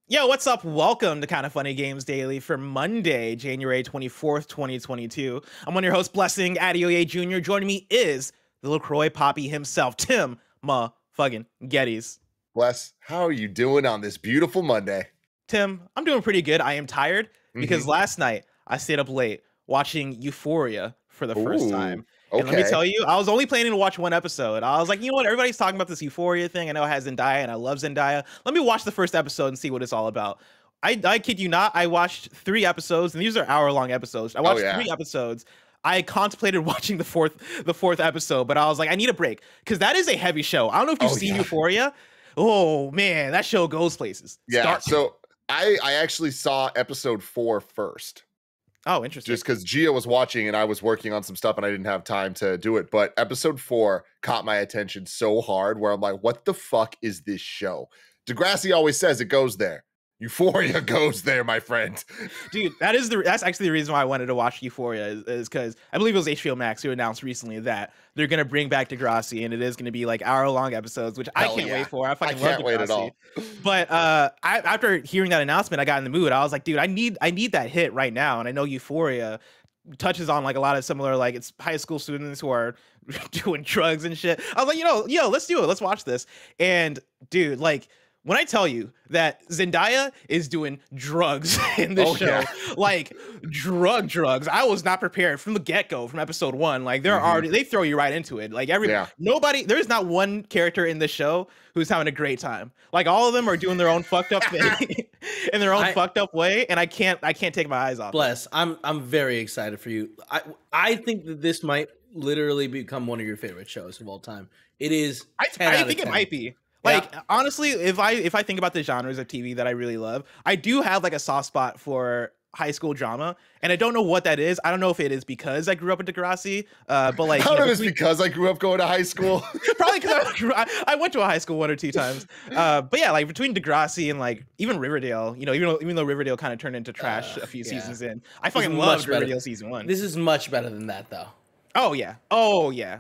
Yo, what's up? Welcome to Kind of Funny Games Daily for Monday, January 24th, 2022. I'm one of your hosts, Blessing Adeoye Jr. Joining me is the LaCroix Poppy himself, Tim fucking Geddes. Bless, how are you doing on this beautiful Monday? Tim, I'm doing pretty good. I am tired because last night I stayed up late watching Euphoria for the first time. And let me tell you, I was only planning to watch one episode. I was like, you know what? Everybody's talking about this Euphoria thing. I know it has Zendaya, and I love Zendaya. Let me watch the first episode and see what it's all about. I kid you not, I watched 3 episodes, and these are hour-long episodes. I watched 3 episodes. I contemplated watching the fourth episode, but I was like, I need a break because that is a heavy show. I don't know if you've seen Euphoria. Oh man, that show goes places. Yeah. So I actually saw episode 4 first. Oh, interesting. Just because Gia was watching and I was working on some stuff and I didn't have time to do it. But episode 4 caught my attention so hard where I'm like, what the fuck is this show? Degrassi always says it goes there. Euphoria goes there, my friend. Dude, that's actually the reason why I wanted to watch Euphoria is because I believe it was HBO Max who announced recently that they're gonna bring back Degrassi and it is gonna be like hour-long episodes, which I can't wait for. I fucking love Degrassi. Wait at all. But after hearing that announcement, I got in the mood. I was like, dude, I need that hit right now. And I know Euphoria touches on like a lot of similar, like it's high school students who are doing drugs and shit. I was like, yo, let's do it. Let's watch this. And dude, like, when I tell you that Zendaya is doing drugs in this show, like drugs, I was not prepared from the get-go, from episode 1. Like they're already, they throw you right into it. Like nobody, there's not one character in the show who's having a great time. Like all of them are doing their own fucked up thing in their own fucked up way, and I can't take my eyes off. Bless, I'm very excited for you. I think that this might literally become one of your favorite shows of all time. It is. I think it might be. Like, honestly, if I think about the genres of TV that I really love, I do have like a soft spot for high school drama, and I don't know what that is. I don't know if it is because I grew up in Degrassi, but like, I don't know if it's because I grew up going to high school. Probably because I went to a high school 1 or 2 times. But yeah, like between Degrassi and like even Riverdale, even though Riverdale kind of turned into trash a few seasons in, I fucking loved Riverdale season 1. This is much better than that, though. Oh yeah.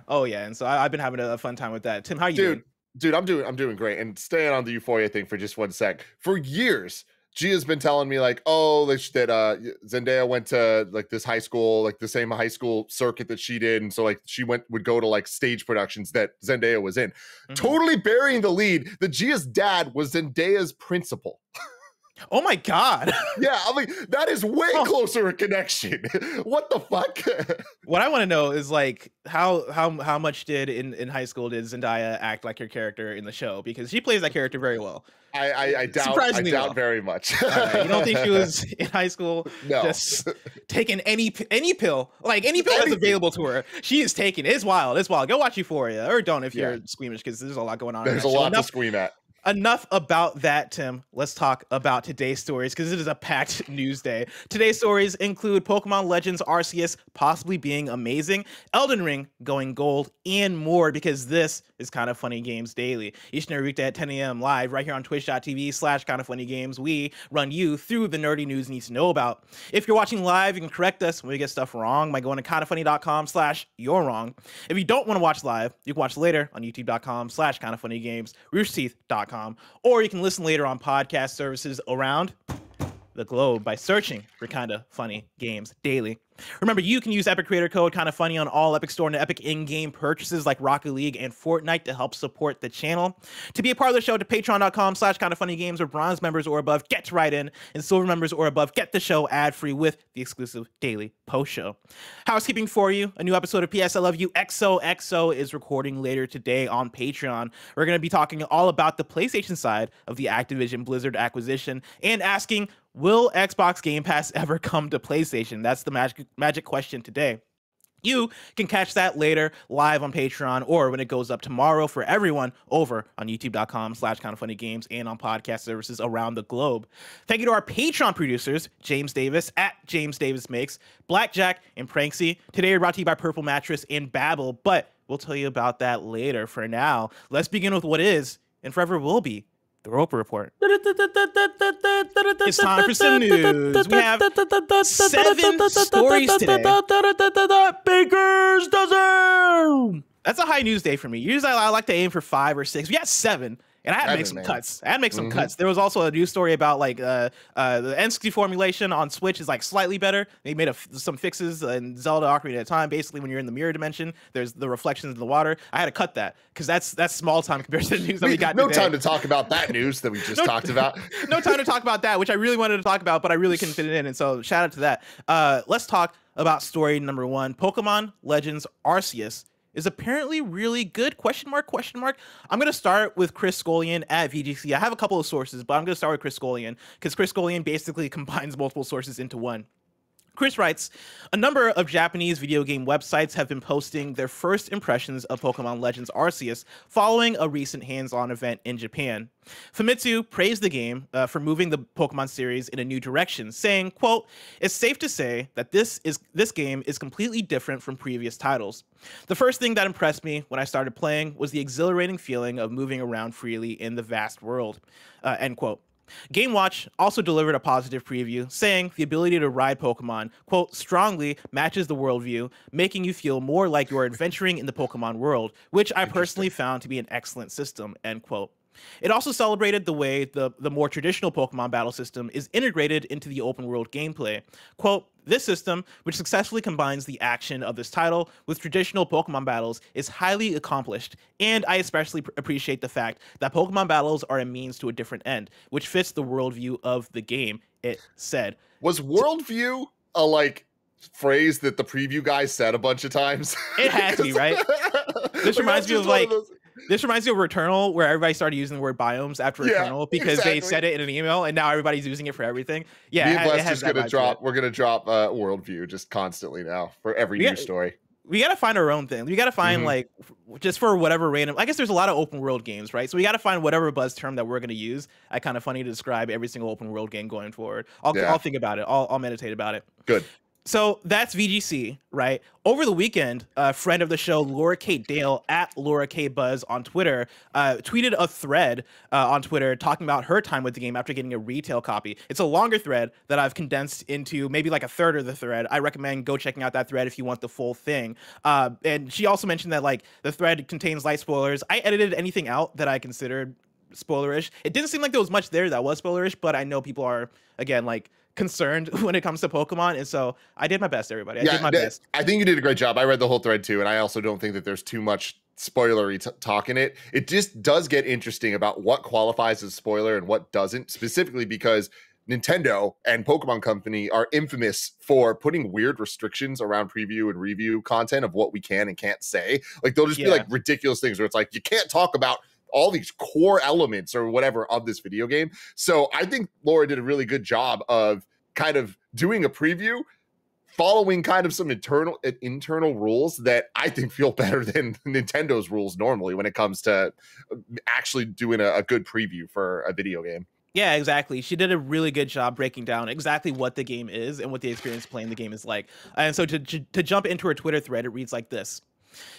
And so I've been having a fun time with that. Tim, how you doing? Dude, I'm doing great. And staying on the Euphoria thing for just 1 sec. For years, Gia's been telling me like, that Zendaya went to like this high school, like the same high school circuit that she did, and so like she would go to like stage productions that Zendaya was in. Totally burying the lead that Gia's dad was Zendaya's principal. Oh my god. Yeah, I'm like, that is way closer a connection. What the fuck? What I want to know is like how much did in high school did Zendaya act like her character in the show, because she plays that character very well. I doubt very much. You don't think she was in high school just taking any pill, like any pill that's available to her? She is taking it. It's wild. Go watch Euphoria, or don't if you're squeamish, because there's a lot going on. There's a lot to scream at. Enough about that, Tim. Let's talk about today's stories, because it is a packed news day. Today's stories include Pokemon Legends Arceus possibly being amazing, Elden Ring going gold, and more, because this is Kind of Funny Games Daily. Each and every weekday at 10 a.m. live right here on twitch.tv/kindoffunnygames. We run you through the nerdy news you need to know about. If you're watching live, you can correct us when we get stuff wrong by going to kindoffunny.com/you're wrong. If you don't want to watch live, you can watch later on youtube.com/kindoffunnygames, roosterteeth.com. Or you can listen later on podcast services around the globe by searching for Kinda Funny Games Daily. Remember, you can use Epic Creator Code Kinda Funny on all Epic Store and Epic in-game purchases like Rocket League and Fortnite to help support the channel. To be a part of the show, to patreon.com/kindoffunnygames, where bronze members or above get to write in, and silver members or above get the show ad-free with the exclusive daily post show. Housekeeping for you, a new episode of PS I Love You XOXO is recording later today on Patreon. We're going to be talking all about the PlayStation side of the Activision Blizzard acquisition and asking, will Xbox Game Pass ever come to PlayStation? That's the magic question today. You can catch that later live on Patreon, or when it goes up tomorrow for everyone over on youtube.com/kindoffunnygames and on podcast services around the globe. Thank you to our Patreon producers, James Davis at James Davis Makes, Blackjack, and Pranksy. Today we're brought to you by Purple Mattress and Babbel, but we'll tell you about that later. For now, let's begin with what is, and forever will be, the Roper Report. It's time for some news. We have 7 stories today. Baker's dozen. That's a high news day for me. Usually I like to aim for 5 or 6. We got 7. And I had to make some cuts. I had to make some cuts. There was also a news story about like the N60 formulation on Switch is like slightly better. They made some fixes in Zelda Ocarina of Time. Basically, when you're in the mirror dimension, there's the reflections in the water. I had to cut that because that's small time compared to the news that we got. No time to talk about that news that we just talked about. No time to talk about that, which I really wanted to talk about, but I really couldn't fit it in. And so shout out to that. Let's talk about story number 1. Pokemon Legends Arceus is apparently really good, question mark. I'm going to start with Chris Scullion at VGC. I have a couple of sources, but I'm going to start with Chris Scullion because Chris Scullion basically combines multiple sources into one. Chris writes, a number of Japanese video game websites have been posting their first impressions of Pokemon Legends Arceus following a recent hands-on event in Japan. Famitsu praised the game for moving the Pokemon series in a new direction, saying, quote, "It's safe to say that this game is completely different from previous titles. The first thing that impressed me when I started playing was the exhilarating feeling of moving around freely in the vast world," end quote. Game Watch also delivered a positive preview, saying the ability to ride Pokemon, quote, "strongly matches the worldview, making you feel more like you're adventuring in the Pokemon world, which I personally found to be an excellent system," end quote. It also celebrated the way the more traditional Pokemon battle system is integrated into the open world gameplay. Quote, "This system, which successfully combines the action of this title with traditional Pokemon battles, is highly accomplished, and I especially appreciate the fact that Pokemon battles are a means to a different end, which fits the worldview of the game," it said. Was worldview a like phrase that the preview guy said a bunch of times? It had to be, right? This reminds me of like this reminds me of Returnal, where everybody started using the word biomes after Returnal because they said it in an email, and now everybody's using it for everything. Yeah, me and Bless just gonna drop. We're gonna drop worldview just constantly now for every news story. We gotta find our own thing. We gotta find like just for whatever random. I guess there's a lot of open world games, right? So we gotta find whatever buzz term that we're gonna use. Kind of funny to describe every single open world game going forward. I'll think about it. I'll meditate about it. Good. So that's VGC, right? Over the weekend, a friend of the show, Laura Kate Dale at Laura K Buzz on Twitter, tweeted a thread on Twitter talking about her time with the game after getting a retail copy. It's a longer thread that I've condensed into maybe like a third of the thread. I recommend go checking out that thread if you want the full thing. And she also mentioned that like the thread contains light spoilers. I edited anything out that I considered spoilerish. It didn't seem like there was much there that was spoilerish, but I know people are, again, like concerned when it comes to Pokemon, and so I did my best, everybody. I did my best. I think you did a great job. I read the whole thread too, and I also don't think that there's too much spoilery talk in it. It just does get interesting about what qualifies as spoiler and what doesn't, specifically because Nintendo and Pokemon Company are infamous for putting weird restrictions around preview and review content of what we can and can't say. Like they'll just be like ridiculous things where it's like you can't talk about all these core elements or whatever of this video game. So I think Laura did a really good job of kind of doing a preview, following kind of some internal rules that I think feel better than Nintendo's rules normally when it comes to actually doing a good preview for a video game. Yeah, exactly. She did a really good job breaking down exactly what the game is and what the experience playing the game is like. And so to jump into her Twitter thread, it reads like this.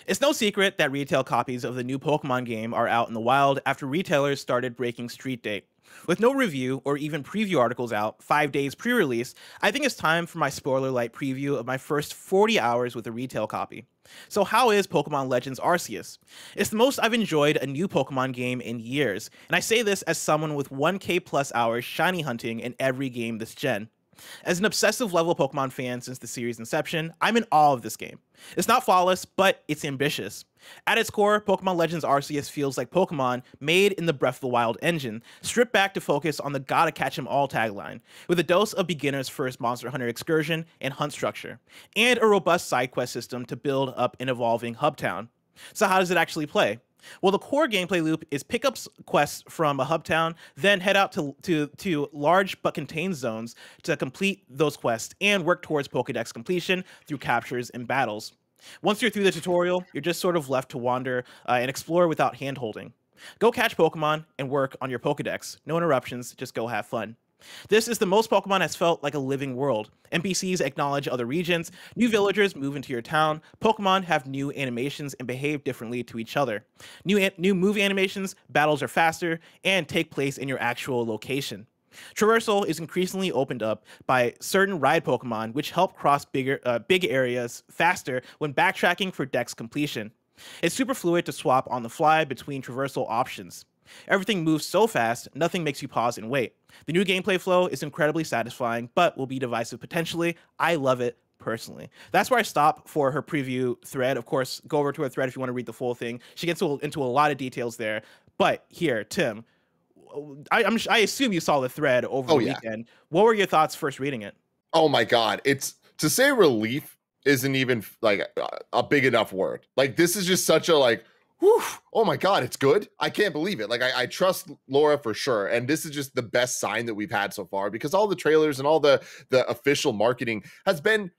It's no secret that retail copies of the new Pokemon game are out in the wild after retailers started breaking street date. With no review or even preview articles out 5 days pre-release, I think it's time for my spoiler light preview of my first 40 hours with a retail copy. So how is Pokemon Legends Arceus? It's the most I've enjoyed a new Pokemon game in years, and I say this as someone with 1K plus hours shiny hunting in every game this gen. As an obsessive level Pokemon fan since the series' inception, I'm in awe of this game. It's not flawless, but it's ambitious. At its core, Pokemon Legends Arceus feels like Pokemon made in the Breath of the Wild engine, stripped back to focus on the gotta catch 'em all tagline, with a dose of beginner's first Monster Hunter excursion and hunt structure, and a robust side quest system to build up an evolving hub town. So how does it actually play? Well, the core gameplay loop is pick up quests from a hub town, then head out to large but contained zones to complete those quests and work towards Pokedex completion through captures and battles. Once you're through the tutorial, you're just sort of left to wander and explore without hand-holding. Go catch Pokemon and work on your Pokedex. No interruptions, just go have fun. This is the most Pokemon has felt like a living world. NPCs acknowledge other regions, new villagers move into your town, Pokemon have new animations and behave differently to each other. New move animations, battles are faster, and take place in your actual location. Traversal is increasingly opened up by certain ride Pokemon, which help cross big areas faster when backtracking for dex completion. It's super fluid to swap on the fly between traversal options. Everything moves so fast, nothing makes you pause and wait. The new gameplay flow is incredibly satisfying, but will be divisive potentially. I love it personally. That's where I stop for her preview thread. Of course, go over to her thread if you want to read the full thing. She gets into a lot of details there. But here, Tim, I assume you saw the thread over the weekend. What were your thoughts first reading it? Oh my God. It's to say relief isn't even like a big enough word. Like, this is just such a like, whew, oh my God, it's good. I can't believe it. Like, I trust Laura for sure. And this is just the best sign that we've had so far, because all the trailers and all the official marketing has been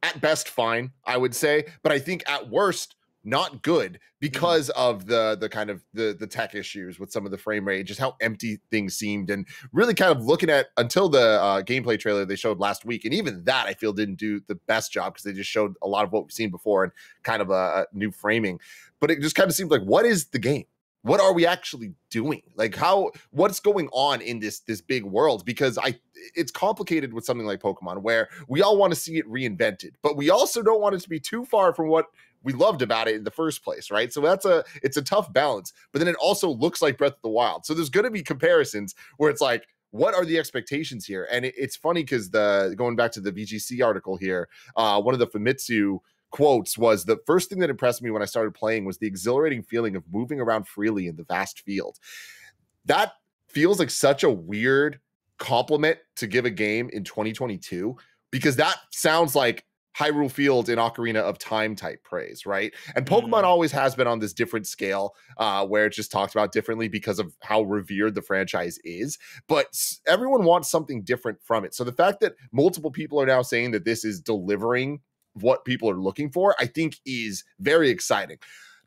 at best fine, I would say. But I think at worst, not good, because of the kind of the tech issues with some of the frame rate, just how empty things seemed, and really kind of looking at until the gameplay trailer they showed last week. And even that I feel didn't do the best job, because they just showed a lot of what we've seen before and kind of a new framing. But it just kind of seemed like, what is the game? What are we actually doing? Like, what's going on in this big world? Because it's complicated with something like Pokemon, where we all want to see it reinvented, but we also don't want it to be too far from what we loved about it in the first place, right? So it's a tough balance. But then it also looks like Breath of the Wild. So there's going to be comparisons where it's like, what are the expectations here? And it's funny, because going back to the VGC article here, one of the Famitsu quotes was, the first thing that impressed me when I started playing was the exhilarating feeling of moving around freely in the vast field. That feels like such a weird compliment to give a game in 2022, because that sounds like Hyrule Field in Ocarina of Time type praise, right? And Pokemon always has been on this different scale, where it's just talked about differently because of how revered the franchise is. But everyone wants something different from it. So the fact that multiple people are now saying that this is delivering what people are looking for, I think is very exciting.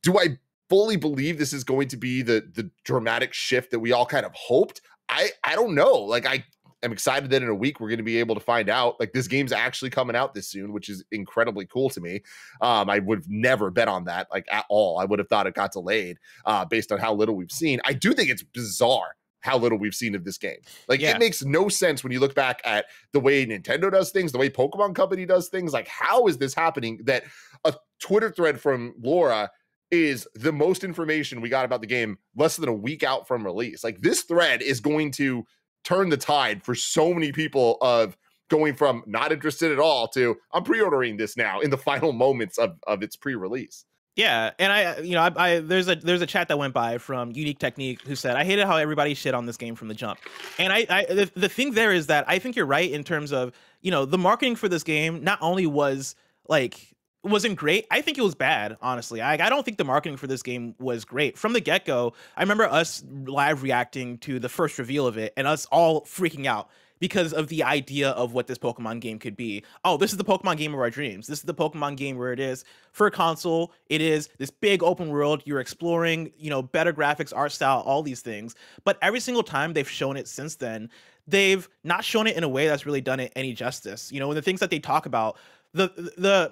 Do I fully believe this is going to be the dramatic shift that we all kind of hoped? I don't know. Like, I'm excited that in a week we're going to be able to find out, like, this game's actually coming out this soon, which is incredibly cool to me. I would have never bet on that, like, at all. I would have thought it got delayed based on how little we've seen. I do think it's bizarre how little we've seen of this game. Like, it makes no sense when you look back at the way Nintendo does things, the way Pokemon Company does things. Like, how is this happening that a Twitter thread from Laura is the most information we got about the game less than a week out from release? Like, this thread is going to turn the tide for so many people of going from not interested at all to I'm pre-ordering this now in the final moments of its pre-release. Yeah, and I there's a chat that went by from Unique Technique who said, I hated how everybody shit on this game from the jump. And the thing there is that I think you're right in terms of, the marketing for this game not only wasn't great, I think it was bad, honestly. I don't think the marketing for this game was great. From the get-go, I remember us live reacting to the first reveal of it and us all freaking out because of the idea of what this Pokemon game could be. Oh, this is the Pokemon game of our dreams. This is the Pokemon game where it is for a console. It is this big open world. You're exploring, better graphics, art style, all these things. But every single time they've shown it since then, they've not shown it in a way that's really done it any justice. And the things that they talk about, the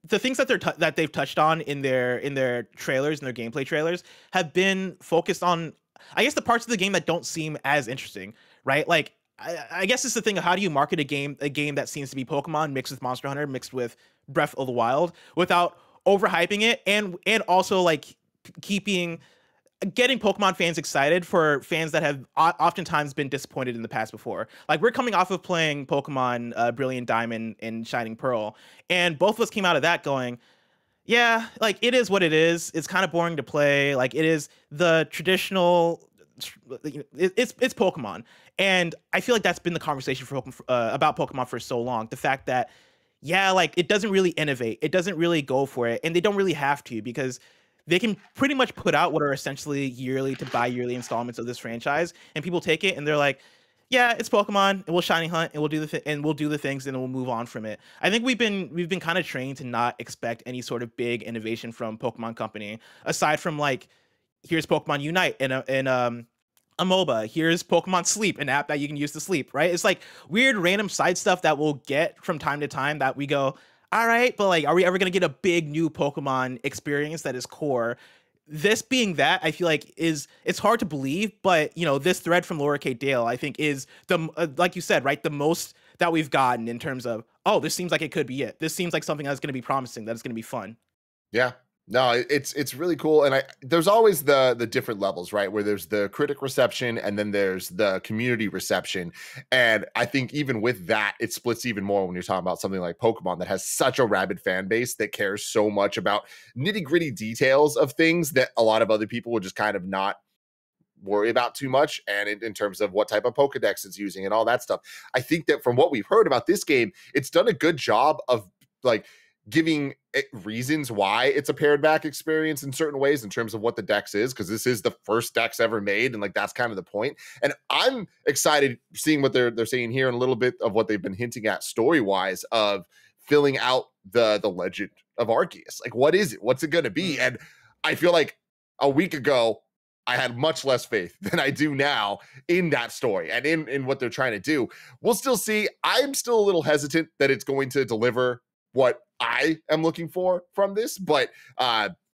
things that they've touched on in their trailers and their gameplay trailers have been focused on, I guess, the parts of the game that don't seem as interesting, right? Like, I guess it's the thing of how do you market a game that seems to be Pokemon mixed with Monster Hunter mixed with Breath of the Wild without overhyping it and also like getting Pokemon fans excited for fans that have oftentimes been disappointed in the past before. Like, we're coming off of playing Pokemon Brilliant Diamond and Shining Pearl, and both of us came out of that going, yeah, like, it is what it is. It's kind of boring to play. Like, it is the traditional, it's Pokemon. And I feel like that's been the conversation about Pokemon for so long. The fact that, yeah, like, it doesn't really innovate. It doesn't really go for it. And they don't really have to, because they can pretty much put out what are essentially yearly to bi-yearly installments of this franchise, and people take it and they're like, yeah, it's Pokemon, and we'll shiny hunt, and we'll do the things, and then we'll move on from it. I think we've been kind of trained to not expect any sort of big innovation from Pokemon Company, aside from, like, here's Pokemon Unite and a MOBA, here's Pokemon Sleep, an app that you can use to sleep, right? It's like weird random side stuff that we'll get from time to time that we go, all right, but like, are we ever going to get a big new Pokemon experience that is core? This being that, I feel like it's hard to believe, but this thread from Laura K. Dale, I think, is like you said, right, the most that we've gotten in terms of, oh, this seems like it could be it. This seems like something that's going to be promising, that it's going to be fun. Yeah. No, it's really cool, and there's always the different levels, right? Where there's the critic reception, and then there's the community reception, and I think even with that, it splits even more when you're talking about something like Pokemon that has such a rabid fan base that cares so much about nitty gritty details of things that a lot of other people would just kind of not worry about too much, and in terms of what type of Pokedex it's using and all that stuff. I think that from what we've heard about this game, it's done a good job of like giving it reasons why it's a pared back experience in certain ways in terms of what the dex is, because this is the first dex ever made, and like that's kind of the point. And I'm excited seeing what they're saying here and a little bit of what they've been hinting at story wise of filling out the legend of Arceus. Like, what is it? What's it going to be? And I feel like a week ago I had much less faith than I do now in that story and in what they're trying to do. We'll still see. I'm still a little hesitant that it's going to deliver what I am looking for from this, but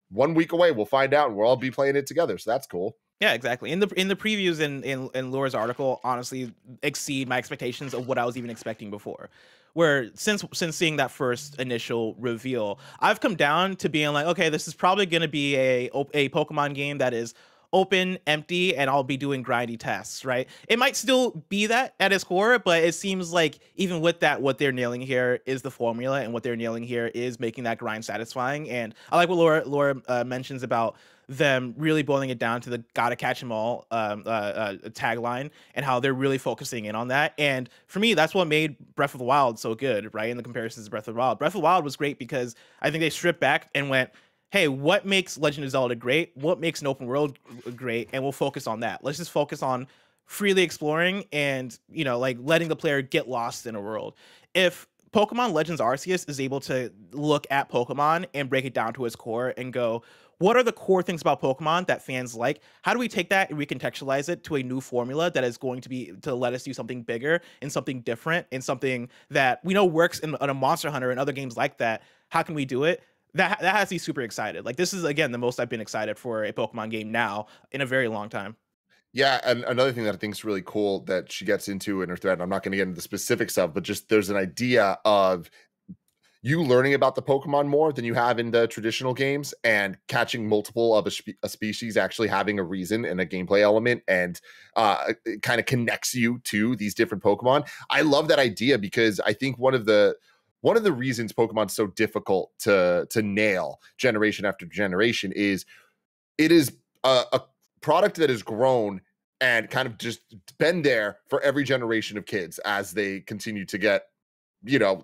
1 week away, we'll find out, and we'll all be playing it together. So that's cool. Yeah, exactly. In the previews in Laura's article, honestly, exceed my expectations of what I was even expecting before. Where since seeing that first initial reveal, I've come down to being like, okay, this is probably going to be a Pokemon game that is open, empty, and I'll be doing grindy tasks, right? It might still be that at its core, but it seems like even with that, what they're nailing here is the formula, and what they're nailing here is making that grind satisfying. And I like what Laura mentions about them really boiling it down to the gotta catch 'em all tagline, and how they're really focusing in on that. And for me, that's what made Breath of the Wild so good, right? In the comparisons to Breath of the Wild. Breath of the Wild was great because I think they stripped back and went, hey, what makes Legend of Zelda great? What makes an open world great? And we'll focus on that. Let's just focus on freely exploring and, like letting the player get lost in a world. If Pokemon Legends Arceus is able to look at Pokemon and break it down to its core and go, what are the core things about Pokemon that fans like? How do we take that and recontextualize it to a new formula that is going to let us do something bigger and something different and something that we know works in a Monster Hunter and other games like that? How can we do it? That has me super excited. Like, this is, again, the most I've been excited for a Pokemon game now in a very long time. Yeah, and another thing that I think is really cool that she gets into in her thread, and I'm not going to get into the specifics of, but just there's an idea of you learning about the Pokemon more than you have in the traditional games, and catching multiple of a species actually having a reason and a gameplay element, and it kind of connects you to these different Pokemon. I love that idea because I think one of the reasons Pokemon's so difficult to nail generation after generation is it is a product that has grown and kind of just been there for every generation of kids as they continue to get,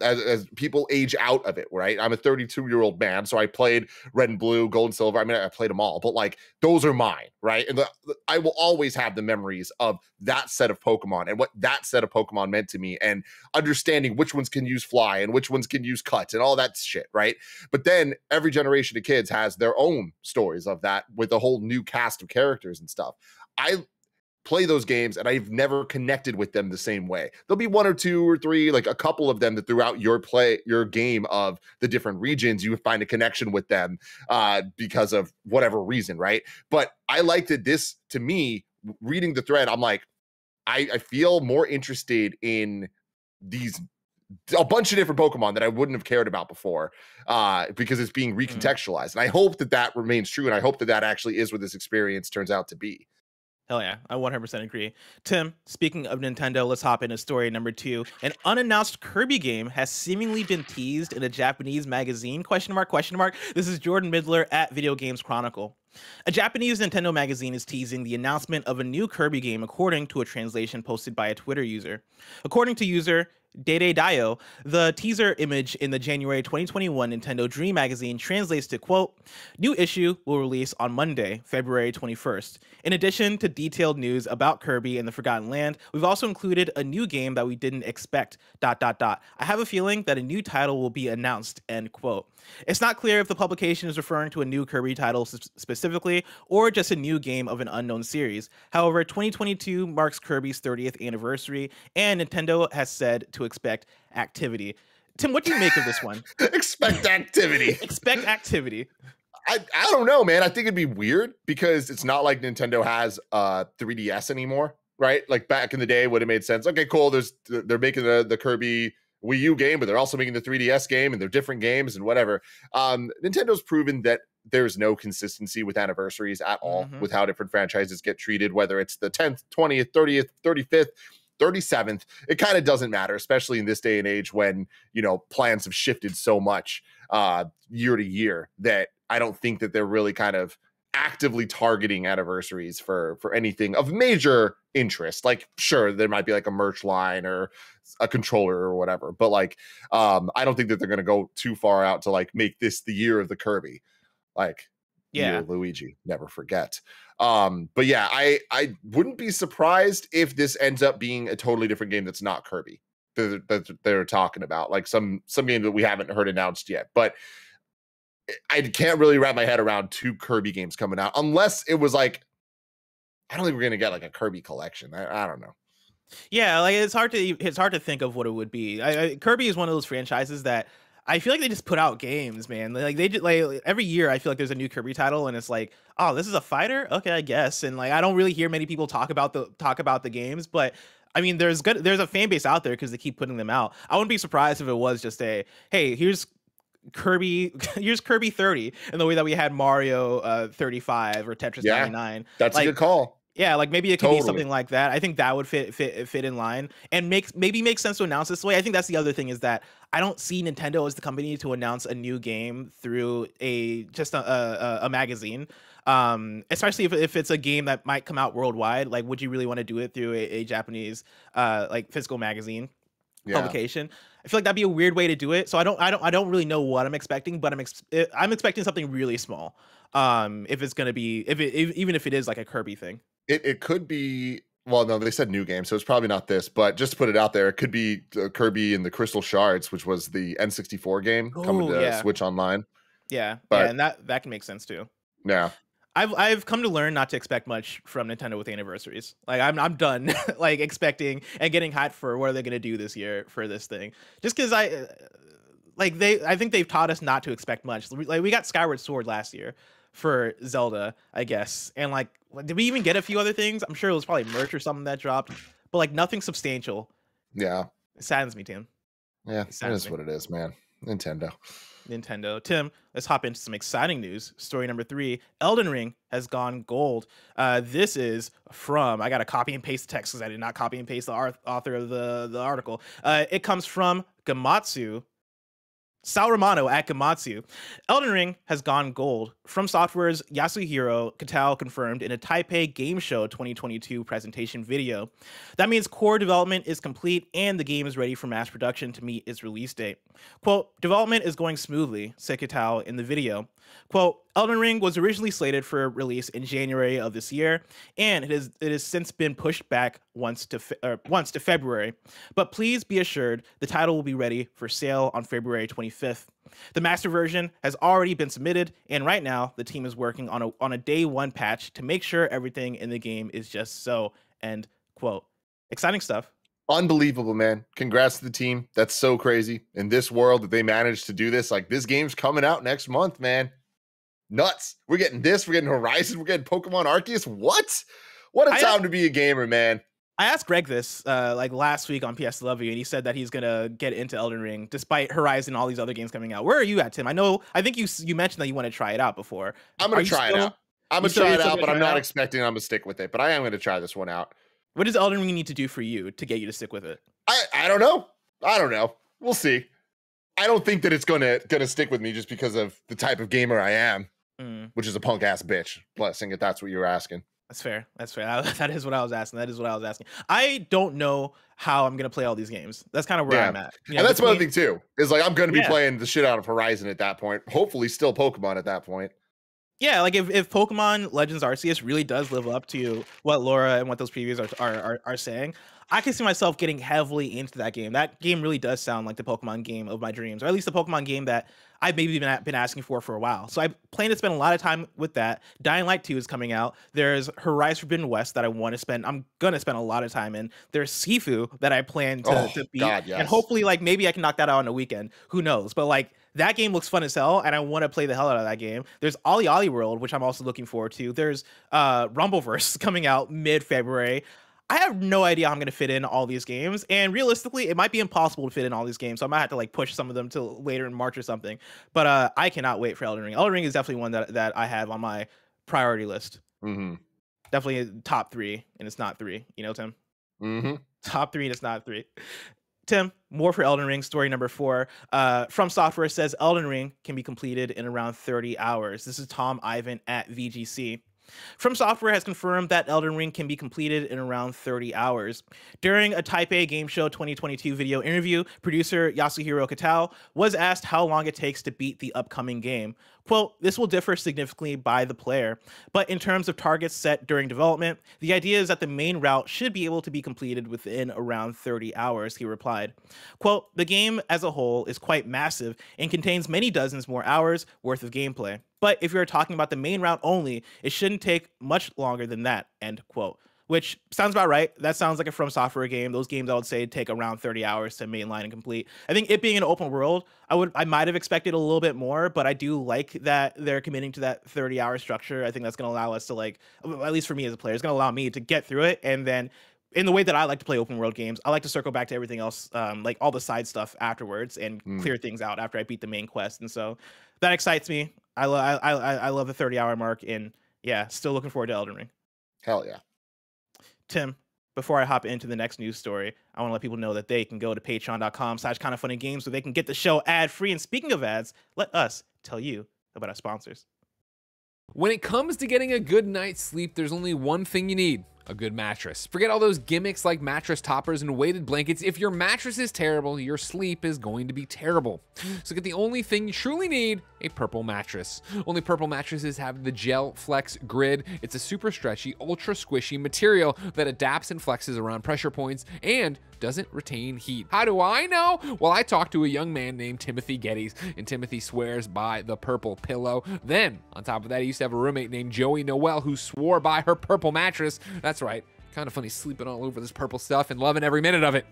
as people age out of it, right? I'm a 32-year-old man, so I played Red and Blue, Gold and Silver. I mean, I played them all, but like those are mine, right? And I will always have the memories of that set of Pokemon and what that set of Pokemon meant to me, and understanding which ones can use Fly and which ones can use Cut and all that shit, right? But then every generation of kids has their own stories of that with a whole new cast of characters and stuff. I play those games and I've never connected with them the same way. There'll be one or two or three, like a couple of them that throughout your game of the different regions, you find a connection with them because of whatever reason, right? But I like that this, to me, reading the thread, I'm like, I feel more interested in a bunch of different Pokemon that I wouldn't have cared about before because it's being recontextualized. And I hope that remains true. And I hope that actually is what this experience turns out to be. Hell yeah, I 100% agree. Tim, speaking of Nintendo, let's hop into story number 2. An unannounced Kirby game has seemingly been teased in a Japanese magazine, question mark. This is Jordan Middler at Video Games Chronicle. A Japanese Nintendo magazine is teasing the announcement of a new Kirby game, according to a translation posted by a Twitter user. According to user Dede Dio, the teaser image in the January 2021 Nintendo Dream magazine translates to, quote, new issue will release on Monday, February 21st. In addition to detailed news about Kirby and the Forgotten Land, we've also included a new game that we didn't expect, ... I have a feeling that a new title will be announced, end quote. It's not clear if the publication is referring to a new Kirby title specifically, or just a new game of an unknown series. However, 2022 marks Kirby's 30th anniversary, and Nintendo has said to expect activity. Tim, what do you make of this one? Expect activity. Expect activity. I don't know, man. I think it'd be weird because it's not like Nintendo has 3DS anymore, right? Like back in the day would have made sense. Okay, cool. They're making the Kirby Wii U game, but they're also making the 3DS game, and they're different games and whatever. Nintendo's proven that there's no consistency with anniversaries at all, with how different franchises get treated, whether it's the 10th, 20th, 30th, 35th, 37th. It kind of doesn't matter, especially in this day and age when, you know, plans have shifted so much year to year, that I don't think that they're really kind of actively targeting anniversaries for anything of major interest. Like, sure, there might be like a merch line or a controller or whatever, but like I don't think that they're going to go too far out to like make this the year of the Kirby. Like, yeah, Luigi, never forget. But yeah, I wouldn't be surprised if this ends up being a totally different game that's not Kirby that they're talking about, like some game that we haven't heard announced yet. But I can't really wrap my head around 2 Kirby games coming out, unless it was like, I don't think we're gonna get like a Kirby collection. I don't know. Yeah, like it's hard to think of what it would be. Kirby is one of those franchises that I feel like they just put out games, man. Like they did, like every year I feel like there's a new Kirby title, and it's like, oh, this is a fighter, okay, I guess. And like I don't really hear many people talk about the games, but I mean, there's a fan base out there because they keep putting them out. I wouldn't be surprised if it was just a, hey, here's Kirby 30, in the way that we had Mario 35 or Tetris 99. That's like, a good call. Yeah, like maybe it could be something like that. I think that would fit in line and maybe makes sense to announce this way. I think that's the other thing, is that I don't see Nintendo as the company to announce a new game through just a magazine. Especially if it's a game that might come out worldwide. Like, would you really want to do it through a Japanese like physical magazine publication? I feel like that'd be a weird way to do it. So I don't really know what I'm expecting, but I'm expecting something really small. If it's gonna be, even if it is like a Kirby thing. It could be, well, no, they said new game, so it's probably not this, but just to put it out there, it could be Kirby and the Crystal Shards, which was the N64 game coming to Switch Online. Yeah, but, and that can make sense too. Yeah. I've come to learn not to expect much from Nintendo with anniversaries. Like I'm done like expecting and getting hyped for what are they going to do this year for this thing. Just cuz I think they've taught us not to expect much. Like we got Skyward Sword last year for Zelda, I guess. And like, did we even get a few other things? I'm sure it was probably merch or something that dropped, but like nothing substantial. Yeah. It saddens me, Tim. Yeah, it is what it is, man. Nintendo. Tim, let's hop into some exciting news. Story number 3, Elden Ring has gone gold. This is from, I got to copy and paste the text because I did not copy and paste the author of the article. It comes from Gamatsu, Sal Romano at Gamatsu. Elden Ring has gone gold. From Software's Yasuhiro Katal confirmed in a Taipei Game Show 2022 presentation video. That means core development is complete and the game is ready for mass production to meet its release date. Quote, development is going smoothly, said Katal in the video. Quote, Elden Ring was originally slated for release in January of this year, and it has since been pushed back once to February. But please be assured the title will be ready for sale on February 25th. The master version has already been submitted, and right now the team is working on a day one patch to make sure everything in the game is just so. End quote. Exciting stuff. Unbelievable, man. Congrats to the team. That's so crazy. In this world that they managed to do this, like this game's coming out next month, man. Nuts. We're getting this. We're getting Horizon. We're getting Pokemon Arceus. What a time to be a gamer, man. I asked Greg this like last week on PS Love You, and he said that he's gonna get into Elden Ring despite Horizon and all these other games coming out. Where are you at, Tim? I think you mentioned that you want to try it out before. I'm gonna try it out. I'm gonna try it out, but I'm not expecting I'm gonna stick with it. But I am gonna try this one out. What does Elden Ring need to do for you to get you to stick with it? I don't know. I don't know. We'll see. I don't think that it's gonna stick with me just because of the type of gamer I am, which is a punk ass bitch. Blessing if that's what you were asking. That's fair. That is what I was asking. I don't know how I'm gonna play all these games. That's kind of where I'm at. You know, and that's another thing too. Is like I'm gonna be playing the shit out of Horizon at that point. Hopefully, still Pokemon at that point. Yeah, like if Pokemon Legends Arceus really does live up to what Laura and what those previews are saying, I can see myself getting heavily into that game. That game really does sound like the Pokemon game of my dreams, or at least the Pokemon game that I've maybe been asking for a while. So I plan to spend a lot of time with that. Dying Light 2 is coming out. There's Horizon Forbidden West that I'm going to spend a lot of time in. There's Sifu that I plan to beat. God, yes. And hopefully like maybe I can knock that out on a weekend. Who knows? But like that game looks fun as hell, and I want to play the hell out of that game. There's Ollie Ollie World, which I'm also looking forward to. There's Rumbleverse coming out mid-February. I have no idea how I'm going to fit in all these games, and realistically, it might be impossible to fit in all these games, so I might have to like push some of them till later in March or something. But I cannot wait for Elden Ring. Elden Ring is definitely one that I have on my priority list. Definitely top 3, and it's not 3. You know, Tim. Top 3, and it's not 3. Tim, more for Elden Ring, story number 4. From Software says Elden Ring can be completed in around 30 hours. This is Tom Ivan at VGC. From Software has confirmed that Elden Ring can be completed in around 30 hours. During a Taipei Game Show 2022 video interview, producer Yasuhiro Katao was asked how long it takes to beat the upcoming game. Quote, "This will differ significantly by the player, but in terms of targets set during development, the idea is that the main route should be able to be completed within around 30 hours, he replied. Quote, "The game as a whole is quite massive and contains many dozens more hours worth of gameplay. But if you're talking about the main route only, it shouldn't take much longer than that," end quote. Which sounds about right. That sounds like a From Software game. Those games I would say take around 30 hours to mainline and complete. I think it being an open world, I might have expected a little bit more, but I do like that they're committing to that 30-hour structure. I think that's going to allow us to, like, at least for me as a player, it's going to allow me to get through it. And then in the way that I like to play open world games, I like to circle back to everything else, like all the side stuff afterwards, and clear things out after I beat the main quest. And so that excites me. I love the 30-hour mark, and yeah, still looking forward to Elden Ring. Hell yeah. Tim, before I hop into the next news story, I want to let people know that they can go to patreon.com/kindoffunnygames so they can get the show ad-free. And speaking of ads, let us tell you about our sponsors. When it comes to getting a good night's sleep, there's only one thing you need: a good mattress. Forget all those gimmicks like mattress toppers and weighted blankets. If your mattress is terrible, your sleep is going to be terrible. So get the only thing you truly need: a Purple mattress. Only Purple mattresses have the Gel Flex Grid. It's a super stretchy, ultra squishy material that adapts and flexes around pressure points and doesn't retain heat. How do I know? Well, I talked to a young man named Timothy Geddes, and Timothy swears by the Purple pillow. Then, on top of that, he used to have a roommate named Joey Noel who swore by her Purple mattress. That's right. Kind of funny sleeping all over this Purple stuff and loving every minute of it.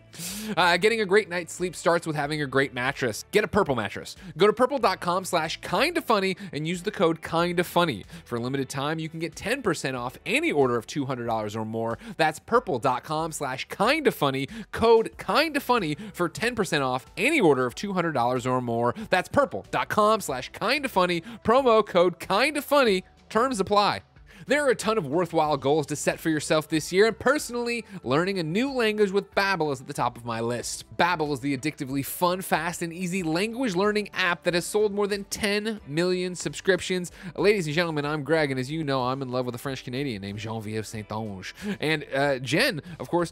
Getting a great night's sleep starts with having a great mattress. Get a Purple mattress. Go to purple.com/kindafunny and use the code kindafunny. For a limited time, you can get 10% off any order of $200 or more. That's purple.com/kindafunny, code kindafunny for 10% off any order of $200 or more. That's purple.com/kindafunny, promo code kindafunny. Terms apply. There are a ton of worthwhile goals to set for yourself this year, and personally, learning a new language with Babbel is at the top of my list. Babbel is the addictively fun, fast, and easy language learning app that has sold more than 10 million subscriptions. Ladies and gentlemen, I'm Greg, and as you know, I'm in love with a French Canadian named Geneviève Saint-Onge. And Jen, of course,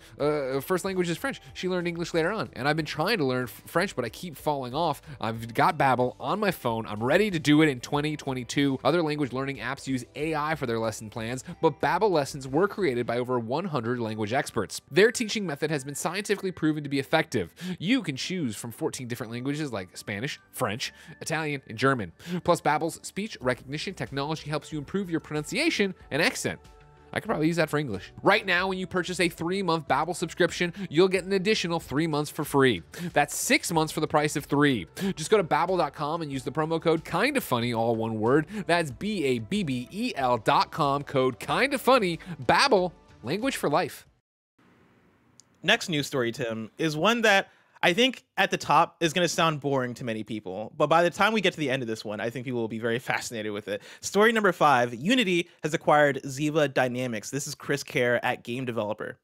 first language is French. She learned English later on, and I've been trying to learn French, but I keep falling off. I've got Babbel on my phone. I'm ready to do it in 2022. Other language learning apps use AI for their lesson plans, but Babbel lessons were created by over 100 language experts. Their teaching method has been scientifically proven to be effective. You can choose from 14 different languages like Spanish, French, Italian, and German. Plus, Babbel's speech recognition technology helps you improve your pronunciation and accent. I could probably use that for English. Right now, when you purchase a 3-month Babbel subscription, you'll get an additional 3 months for free. That's 6 months for the price of 3. Just go to babbel.com and use the promo code kindafunny, all one word. That's BABBEL.com, code kindafunny. Babbel, language for life. Next news story, Tim, is one that I think at the top is going to sound boring to many people, but by the time we get to the end of this one, I think people will be very fascinated with it. Story number 5, Unity has acquired Ziva Dynamics. This is Chris Kerr at GameDeveloper.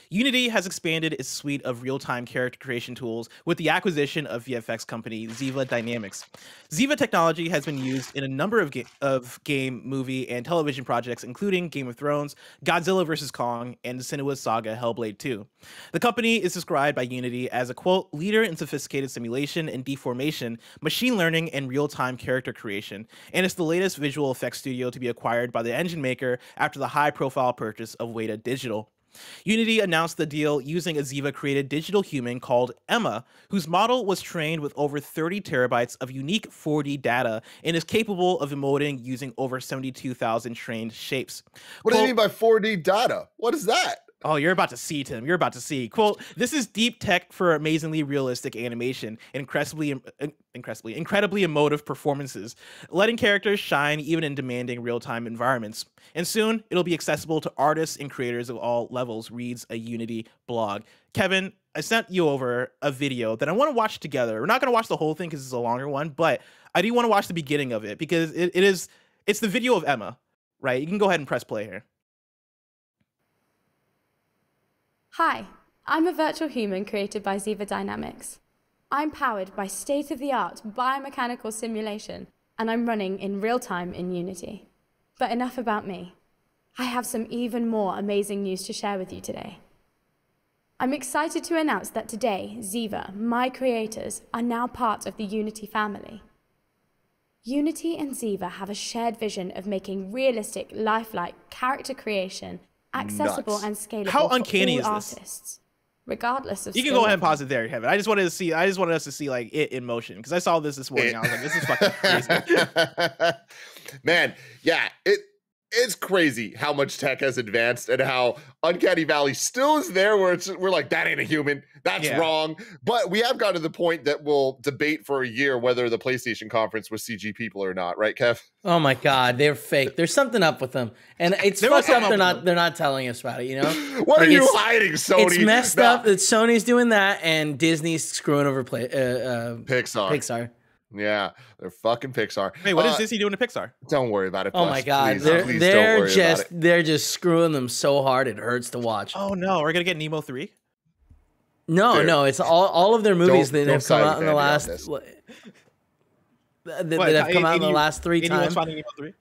Unity has expanded its suite of real-time character creation tools with the acquisition of VFX company Ziva Dynamics. Ziva technology has been used in a number of game, movie, and television projects, including Game of Thrones, Godzilla vs. Kong, and Senua's Saga Hellblade 2. The company is described by Unity as a, quote, leader in sophisticated simulation and deformation, machine learning, and real-time character creation, and it's the latest visual effects studio to be acquired by the engine maker after the high-profile purchase of Weta Digital. Unity announced the deal using a Ziva-created digital human called Emma, whose model was trained with over 30 terabytes of unique 4D data and is capable of emoting using over 72,000 trained shapes. What do you mean by 4D data? What is that? Oh, you're about to see, Tim. You're about to see. Quote, this is deep tech for amazingly realistic animation, incredibly emotive performances, letting characters shine even in demanding real-time environments. And soon, it'll be accessible to artists and creators of all levels, reads a Unity blog. Kevin, I sent you over a video that I want to watch together. We're not going to watch the whole thing because it's a longer one, but I do want to watch the beginning of it because it's the video of Emma, right? You can go ahead and press play here. Hi, I'm a virtual human created by Ziva Dynamics. I'm powered by state-of-the-art biomechanical simulation, and I'm running in real time in Unity. But enough about me. I have some even more amazing news to share with you today. I'm excited to announce that today, Ziva, my creators, are now part of the Unity family. Unity and Ziva have a shared vision of making realistic, lifelike character creation accessible and scalable How uncanny for all is this? artists, regardless of You can skill go ahead and level. pause it there, Kevin. I just wanted us to see like it in motion because I saw this morning. I was like, this is fucking crazy. Man, yeah, it's crazy how much tech has advanced and how Uncanny Valley still is there where we're like, that ain't a human. That's wrong. But we have gotten to the point that we'll debate for a year whether the PlayStation conference was CG people or not, right, Kev? Oh my God, they're fake. There's something up with them, and it's fucked up. They're not telling us about it. You know what are you hiding, Sony? It's messed up that Sony's doing that and Disney's screwing over Pixar. Yeah, they're fucking Pixar. Wait, what is Disney doing to Pixar? Don't worry about it. Oh my God, please they're just screwing them so hard it hurts to watch. Oh no, we're gonna get Nemo 3? No, it's all of their movies that have come out in the last that have come out in the last 3 times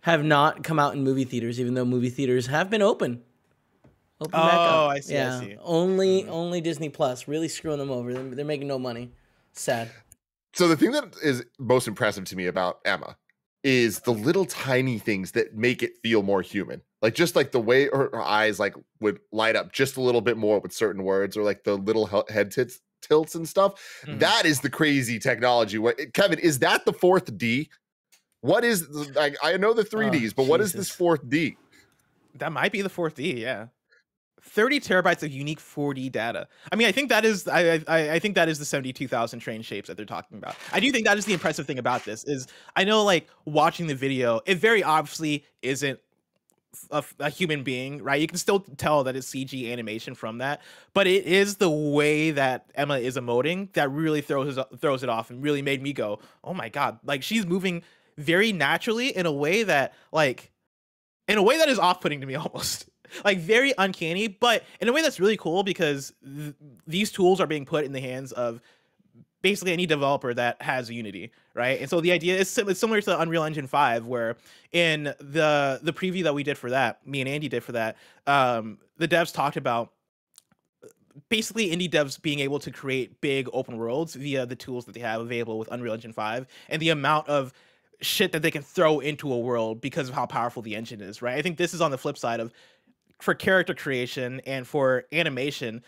have not come out in movie theaters, even though movie theaters have been open. Back up. I see. Yeah, I see. only Disney Plus really screwing them over. They're making no money. Sad. So the thing that is most impressive to me about Emma is the little tiny things that make it feel more human. Like just like the way her eyes like would light up just a little bit more with certain words, or like the little head tilts and stuff. Mm-hmm. That is the crazy technology. Kevin, is that the 4th D? What is I know the 3Ds, but what is this 4th D? That might be the 4th D, yeah. 30 terabytes of unique 4D data. I mean, I think that is I think that is the 72,000 train shapes that they're talking about. I do think that is the impressive thing about this is I know like watching the video, it very obviously isn't a human being, right? You can still tell that it's CG animation from that, but it is the way that Emma is emoting that really throws it off and really made me go, oh my God, like she's moving very naturally in a way that is off-putting to me almost. Like very uncanny, but in a way that's really cool because these tools are being put in the hands of basically any developer that has Unity, right? And so the idea is similar to Unreal Engine 5, where in the preview that we did for that, me and Andy did for that, the devs talked about basically indie devs being able to create big open worlds via the tools that they have available with Unreal Engine 5 and the amount of shit that they can throw into a world because of how powerful the engine is, right? I think this is on the flip side of for character creation and for animation,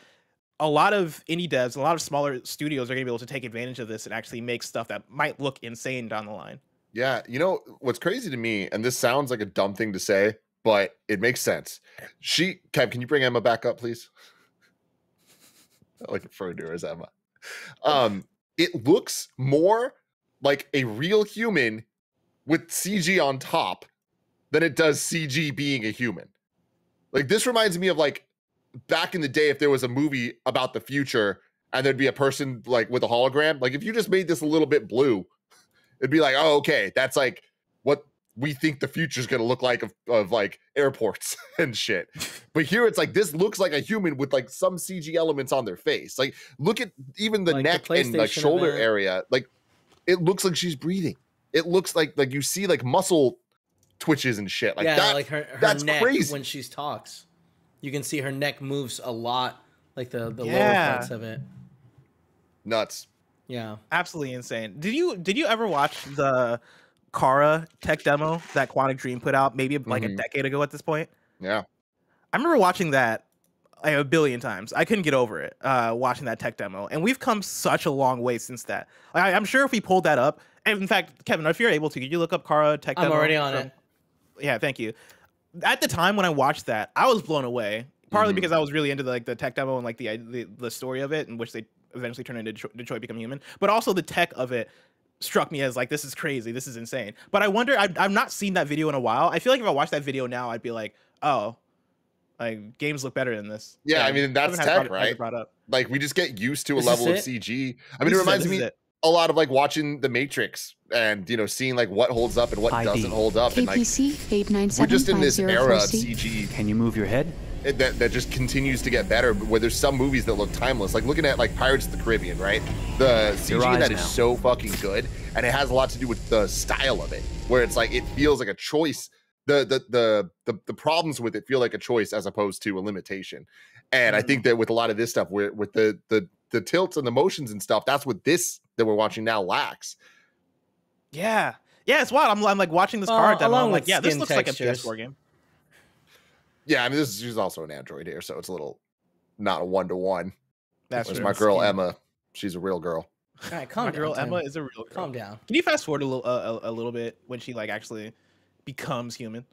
a lot of indie devs, a lot of smaller studios are going to be able to take advantage of this and actually make stuff that might look insane down the line. Yeah, you know, what's crazy to me, and this sounds like a dumb thing to say, but it makes sense. Kev, can you bring Emma back up, please? I like referring to her as Emma. It looks more like a real human with CG on top than it does CG being a human. Like this reminds me of like back in the day, if there was a movie about the future and there'd be a person like with a hologram, like if you just made this a little bit blue, it'd be like, oh, okay, that's like what we think the future is going to look like of like airports and shit. But here it's like, this looks like a human with like some CG elements on their face. Like look at even the neck and like shoulder area. Like it looks like she's breathing. It looks like you see like muscle twitches and shit like that. Like her that's neck crazy. When she talks, you can see her neck moves a lot, like the lower parts of it. Nuts. Yeah, absolutely insane. Did you ever watch the Kara tech demo that Quantic Dream put out maybe like a decade ago at this point? Yeah, I remember watching that like a billion times. I couldn't get over it watching that tech demo, and we've come such a long way since that. I'm sure if we pulled that up, and in fact, Kevin, if you're able to, could you look up Kara tech demo? I'm already on it. Yeah, thank you. At the time when I watched that, I was blown away. partly because I was really into the tech demo and like the story of it, in which they eventually turned into Detroit Become Human, but also the tech of it struck me as like, this is crazy, this is insane. But I wonder, I've not seen that video in a while. I feel like if I watched that video now, I'd be like, oh, like games look better than this. Yeah, I mean, that's tech, right? Like we just get used to a level of CG. I mean, it reminds me a lot of like watching The Matrix and, you know, seeing like what holds up and what doesn't hold up. KPC, and like, we're just in this era of CG. Can you move your head? That just continues to get better, where there's some movies that look timeless, like looking at like Pirates of the Caribbean, right? The CG in that is so fucking good, and it has a lot to do with the style of it, where it's like it feels like a choice. The problems with it feel like a choice as opposed to a limitation. And I think that with a lot of this stuff, where with the tilts and the motions and stuff, that's what this that we're watching now lacks. Yeah, it's wild. I'm like watching this card demo. I'm like, yeah, this looks like a PS4 game. Yeah, I mean, she's also an Android here, so it's a little not a 1-to-1. That's my girl Emma. She's a real girl. All right, calm down. My girl Emma is a real girl. Calm down. Can you fast forward a little bit when she like actually becomes human?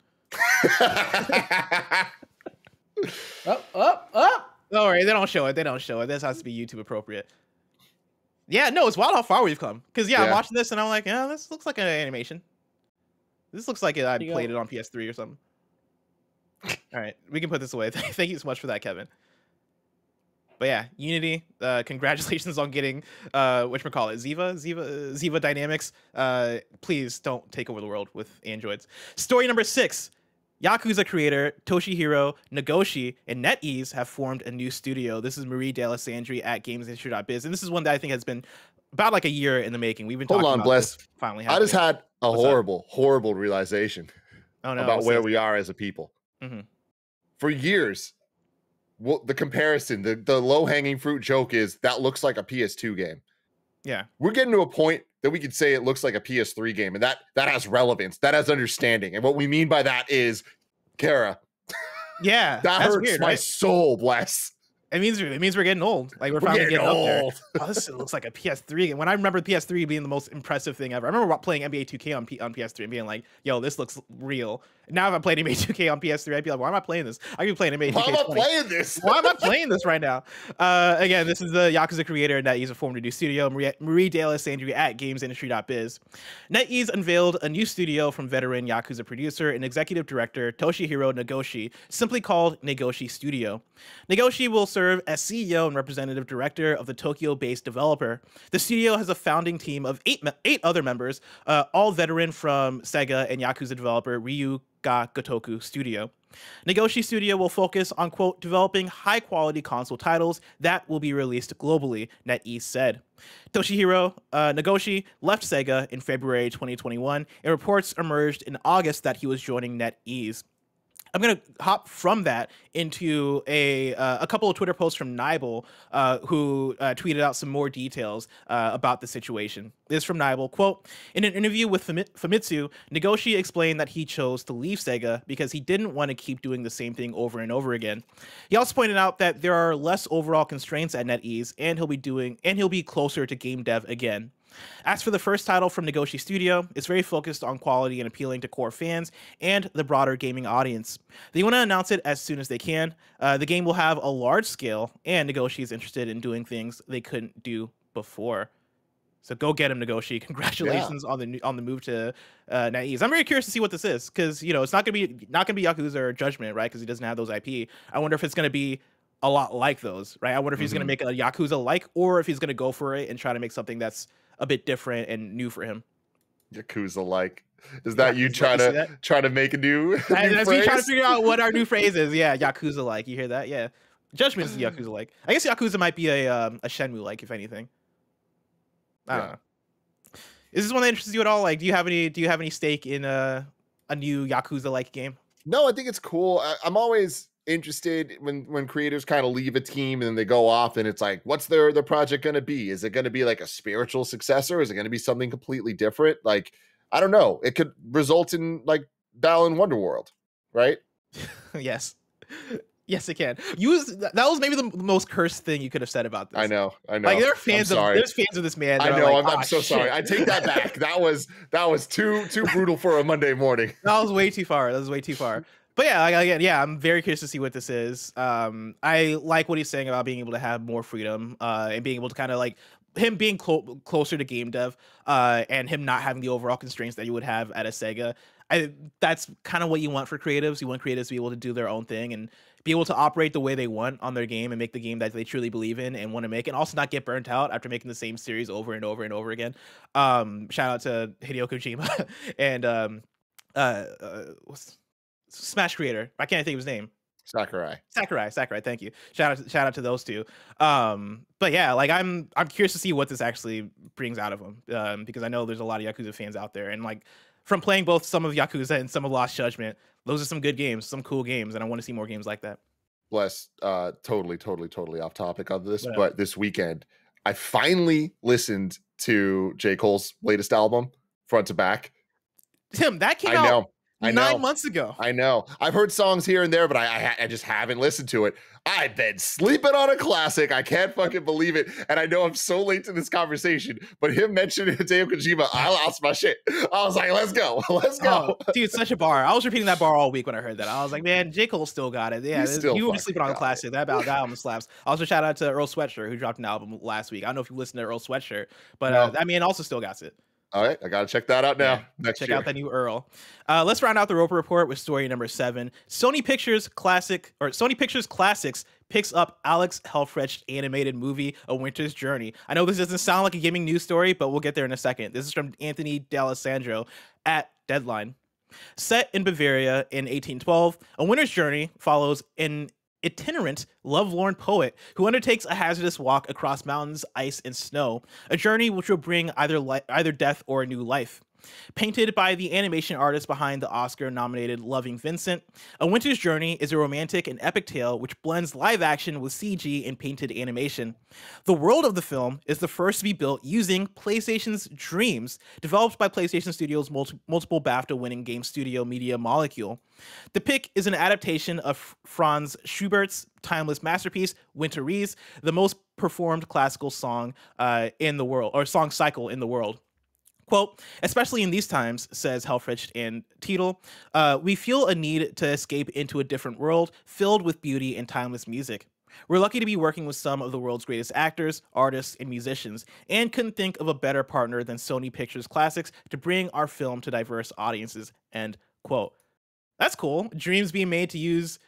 Up. Don't worry, they don't show it. This has to be YouTube appropriate. Yeah, no, it's wild how far we've come. Because I'm watching this and I'm like, yeah, this looks like an animation. This looks like I played it on PS3 or something. All right, we can put this away. Thank you so much for that, Kevin. But yeah, Unity, congratulations on getting Ziva Dynamics. Please don't take over the world with androids. Story number 6. Yakuza creator Toshihiro Nagoshi and NetEase have formed a new studio. This is Marie Dealessandri at GameDeveloper, and this is one that I think has been about like a year in the making. We've been talking about this finally happening. I just had a horrible realization about where we are as a people. For years, the comparison, the low-hanging fruit joke is that looks like a PS2 game. Yeah, we're getting to a point that we could say it looks like a PS3 game, and that has relevance, that has understanding, and what we mean by that is, Kara. Yeah, that hurts weird, my soul. Bless. It means we're getting old. Like we're finally getting up there. Oh, this looks like a PS3 game. When I remember PS3 being the most impressive thing ever. I remember playing NBA 2K on PS3 and being like, "Yo, this looks real." Now if I played NBA 2K on PS3, I'd be like, "Why am I playing this? I could be playing NBA 2K." Why am I playing this? Why am I playing this right now? Again, this is the Yakuza creator and NetEase formed a new studio, Marie Dealessandri at GamesIndustry.biz. NetEase unveiled a new studio from veteran Yakuza producer and executive director Toshihiro Nagoshi, simply called Nagoshi Studio. Nagoshi will serve as CEO and representative director of the Tokyo-based developer. The studio has a founding team of eight other members, all veteran from Sega and Yakuza developer Ryu Ga Gotoku Studio. Nagoshi Studio will focus on, quote, developing high-quality console titles that will be released globally, NetEase said. Toshihiro Nagoshi left Sega in February 2021, and reports emerged in August that he was joining NetEase. I'm going to hop from that into a couple of Twitter posts from Nibel, who tweeted out some more details about the situation. This is from Nibel, quote, in an interview with Famitsu, Nagoshi explained that he chose to leave Sega because he didn't want to keep doing the same thing over and over again. He also pointed out that there are less overall constraints at NetEase, and he'll be closer to game dev again. As for the first title from Nagoshi Studio, it's very focused on quality and appealing to core fans and the broader gaming audience. They want to announce it as soon as they can. The game will have a large scale, and Nagoshi is interested in doing things they couldn't do before. So go get him, Nagoshi. Congratulations on the move to NetEase. I'm very curious to see what this is, because it's not gonna be Yakuza or Judgment, right? Because he doesn't have those IP. I wonder if it's gonna be a lot like those, right? I wonder if he's gonna make a Yakuza like, or if he's gonna go for it and try to make something that's a bit different and new for him. Yakuza like, is that you trying to make a new? That's me trying to figure out what our new phrase is. Yeah, Yakuza like. You hear that? Yeah, Judgment is Yakuza like. I guess Yakuza might be a Shenmue like, if anything. I don't know. Is this one that interests you at all? Like, do you have any stake in a new Yakuza like game? No, I think it's cool. I'm always interested when creators kind of leave a team and then they go off, and it's like, what's their project going to be? Is it going to be like a spiritual successor? Is it going to be something completely different? Like, I don't know. It could result in like Balan Wonderworld, right? Yes, it can. That was maybe the most cursed thing you could have said about this. I know. Like, there's fans of this man. I know. Like, I'm so sorry. I take that back. That was too brutal for a Monday morning. That was way too far. But yeah, again, yeah, I'm very curious to see what this is. I like what he's saying about being able to have more freedom and being able to kind of like him being closer to game dev and him not having the overall constraints that you would have at a Sega. That's kind of what you want for creatives. You want creatives to be able to do their own thing and be able to operate the way they want on their game and make the game that they truly believe in and want to make, and also not get burnt out after making the same series over and over and over again. Shout out to Hideo Kojima and Smash creator. I can't think of his name. Sakurai. Thank you. Shout out to those two. But yeah, like I'm curious to see what this actually brings out of him, because I know there's a lot of Yakuza fans out there, and like from playing both some of Yakuza and some of Lost Judgment, those are some good games, some cool games, and I want to see more games like that. Bless, totally off topic on this, but this weekend I finally listened to J. Cole's latest album, front to back. Tim, that came out 9 months ago. I know. I've heard songs here and there, but I just haven't listened to it. I've been sleeping on a classic. I can't fucking believe it. And I know I'm so late to this conversation, but him mentioning Hideo Kojima, I lost my shit. I was like, let's go. Let's go. Oh, dude, such a bar. I was repeating that bar all week when I heard that. I was like, man, J. Cole still got it. Yeah, you were sleeping on a classic. That album slaps. Also, shout out to Earl Sweatshirt, who dropped an album last week. I don't know if you listened to Earl Sweatshirt, but I mean, also still got it. All right, I gotta check that out now. Yeah, check out that new Earl. Let's round out the Roper Report with story number 7. Sony Pictures Classics picks up Alex Helfrecht animated movie A Winter's Journey. I know this doesn't sound like a gaming news story, but we'll get there in a second. This is from Anthony Dealessandro at Deadline. Set in Bavaria in 1812, A Winter's Journey follows an itinerant, lovelorn poet who undertakes a hazardous walk across mountains, ice, and snow, a journey which will bring either death or a new life. Painted by the animation artist behind the Oscar-nominated Loving Vincent, A Winter's Journey is a romantic and epic tale which blends live action with CG and painted animation. The world of the film is the first to be built using PlayStation's Dreams, developed by PlayStation Studios' multiple BAFTA-winning game studio Media Molecule. The pick is an adaptation of Franz Schubert's timeless masterpiece, Winterreise, the most performed classical song in the world, or song cycle in the world. Quote, especially in these times, says Helfrecht and Titel, we feel a need to escape into a different world filled with beauty and timeless music. We're lucky to be working with some of the world's greatest actors, artists, and musicians, and couldn't think of a better partner than Sony Pictures Classics to bring our film to diverse audiences, end quote. That's cool. Dreams being made to use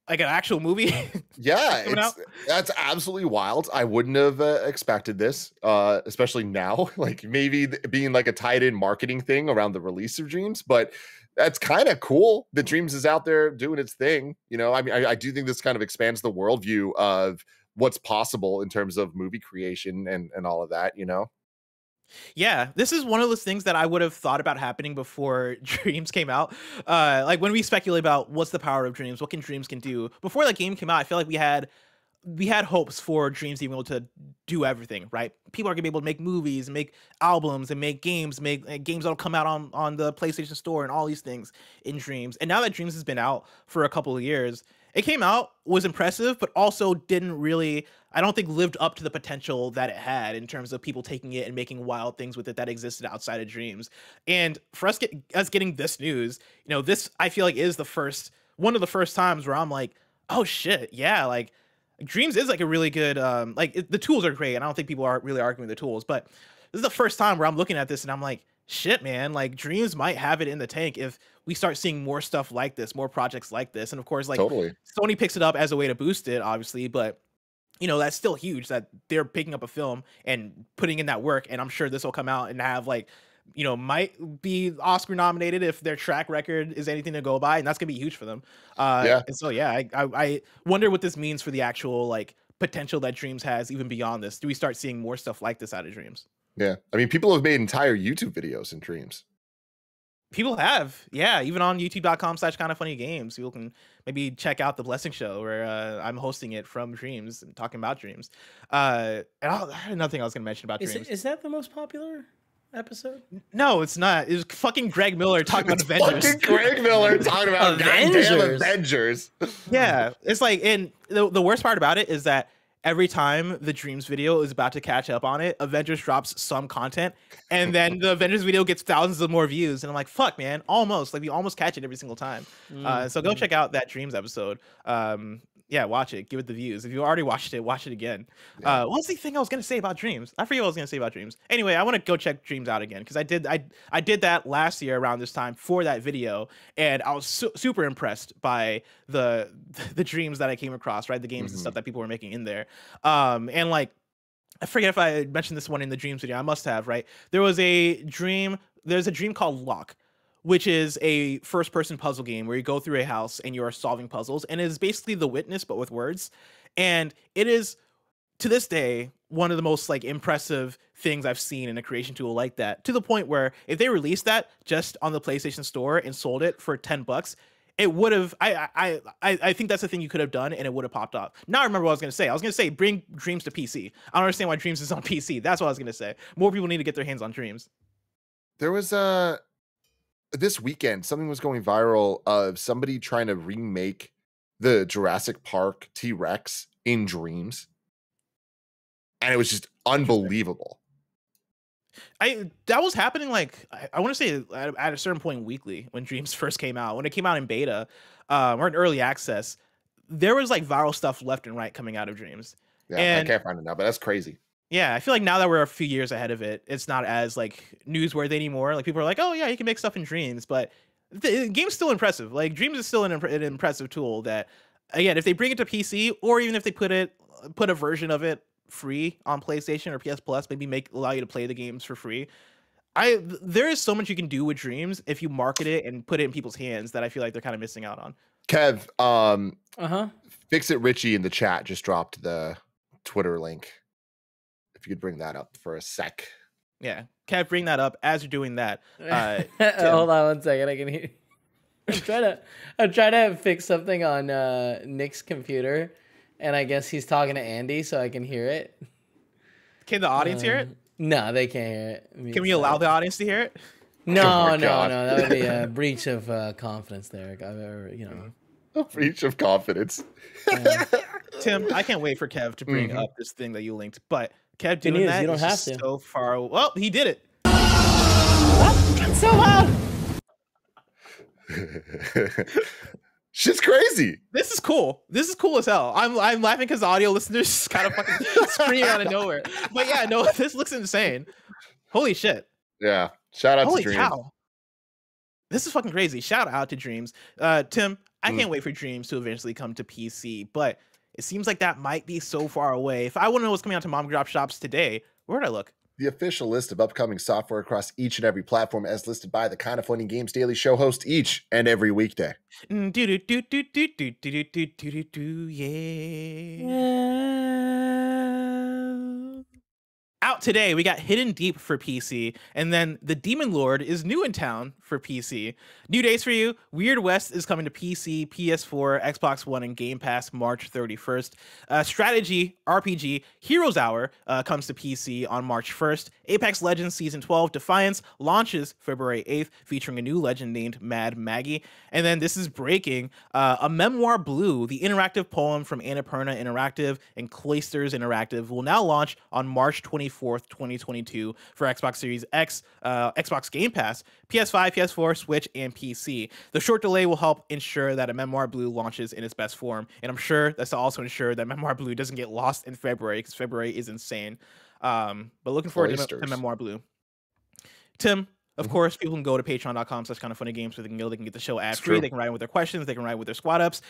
like an actual movie. Yeah, that's absolutely wild. I wouldn't have expected this, especially now, like maybe being like a tied in marketing thing around the release of Dreams, but that's kind of cool that Dreams is out there doing its thing. You know, I mean, I do think this kind of expands the worldview of what's possible in terms of movie creation and all of that, you know? Yeah, this is one of those things that I would have thought about happening before Dreams came out. Like when we speculate about what's the power of Dreams, what Dreams can do. Before that game came out, I feel like we had hopes for Dreams being able to do everything, right? People are gonna be able to make movies and make albums and make games that'll come out on the PlayStation Store and all these things in Dreams. And now that Dreams has been out for a couple of years, it came out, was impressive, but also didn't really, I don't think, lived up to the potential that it had in terms of people taking it and making wild things with it that existed outside of Dreams. And for us getting this news, you know, this I feel like is one of the first times where I'm like, oh shit, yeah, like Dreams is like a really good, the tools are great, and I don't think people are really arguing the tools, but this is the first time where I'm looking at this and I'm like, shit, man, like Dreams might have it in the tank if we start seeing more stuff like this, more projects like this. And of course, like totally. Sony picks it up as a way to boost it, obviously, but you know, that's still huge that they're picking up a film and putting in that work. And I'm sure this will come out and have like, you know, might be Oscar nominated if their track record is anything to go by. And that's gonna be huge for them. And so, yeah, I wonder what this means for the actual like potential that Dreams has even beyond this. Do we start seeing more stuff like this out of Dreams? Yeah. I mean, people have made entire YouTube videos in Dreams. People have, yeah, even on youtube.com/kindoffunnygames. People can maybe check out the Blessing Show where I'm hosting it from Dreams and talking about Dreams. And I had nothing I was going to mention about Dreams. Is that the most popular episode? No, it's not. It's fucking Greg Miller talking about Avengers. Fucking Greg Miller talking about goddamn Avengers. Yeah, it's like, and the worst part about it is that every time the Dreams video is about to catch up on it, Avengers drops some content, and then the Avengers video gets thousands of more views. And I'm like, fuck, man, almost. Like, we almost catch it every single time. So go check out that Dreams episode. Yeah, watch it. Give it the views. If you already watched it, watch it again. Yeah. What's the thing I was gonna say about Dreams? I forget what I was gonna say about Dreams. Anyway, I want to go check Dreams out again because I did that last year around this time for that video, and I was super impressed by the Dreams that I came across. Right, the games and stuff that people were making in there. And like, I forget if I mentioned this one in the Dreams video. I must have. Right, there's a dream called Lock, which is a first-person puzzle game where you go through a house and you are solving puzzles, and it is basically The Witness but with words. And it is, to this day, one of the most like impressive things I've seen in a creation tool like that, to the point where if they released that just on the PlayStation Store and sold it for $10, it would have. I think that's the thing you could have done, and it would have popped off. Now I remember what I was going to say. I was going to say bring Dreams to PC. I don't understand why Dreams is on PC. That's what I was going to say. More people need to get their hands on Dreams. There was this weekend, something was going viral of somebody trying to remake the Jurassic Park T-Rex in Dreams. And it was just unbelievable. That was happening like I want to say at a certain point weekly when Dreams first came out. When it came out in beta or in early access, there was like viral stuff left and right coming out of Dreams. Yeah, and I can't find it now, but that's crazy. Yeah, I feel like now that we're a few years ahead of it, it's not as like newsworthy anymore. Like people are like, oh yeah, you can make stuff in Dreams, but the game's still impressive. Like Dreams is still an impressive tool that, again, if they bring it to PC or even if they put a version of it free on PlayStation or PS Plus, maybe allow you to play the games for free. There is so much you can do with Dreams if you market it and put it in people's hands that I feel like they're kind of missing out on. Kev, Fix It Richie in the chat just dropped the Twitter link. If you could bring that up for a sec. Yeah, Kev, bring that up as you're doing that. Hold on one second. I can hear. I'm trying to fix something on Nick's computer, and I guess he's talking to Andy, so I can hear it. Can the audience hear it? No, they can't hear it. Can we allow the audience to hear it? No, that would be a breach of confidence there. A breach of confidence. Tim, I can't wait for Kev to bring up this thing that you linked, but Kev doing that, you don't is have just to. so far. Well, he did it. That's so loud. Shit's crazy. This is cool. This is cool as hell. I'm laughing because the audio listeners just kind of fucking screaming out of nowhere. But yeah, no, this looks insane. Holy shit. Yeah. Shout out Holy to Dreams. cow. This is fucking crazy. Shout out to Dreams. Tim, I can't wait for Dreams to eventually come to PC, but it seems like that might be so far away. If I want to know what's coming out to mom drop shops today, where would I look? The official list of upcoming software across each and every platform as listed by the Kinda Funny Games Daily Show host each and every weekday. Out today, we got Hidden Deep for PC, and then The Demon Lord is new in town for PC. New days for you. Weird West is coming to PC, PS4, Xbox One, and Game Pass March 31st. Strategy RPG Heroes Hour comes to PC on March 1st. Apex Legends Season 12 Defiance launches February 8th, featuring a new legend named Mad Maggie. And then this is breaking. A Memoir Blue, the interactive poem from Annapurna Interactive and Cloisters Interactive, will now launch on March 24th, 2022 for Xbox Series X, Xbox Game Pass, PS5, PS4, Switch, and PC. The short delay will help ensure that a Memoir Blue launches in its best form, and I'm sure that's to also ensure that Memoir Blue doesn't get lost in February, because February is insane. But looking forward to Memoir Blue. Tim, of course, people can go to patreon.com/kindoffunnygames where they can get the show ad-free. They can write in with their questions. They can write with their squad ups.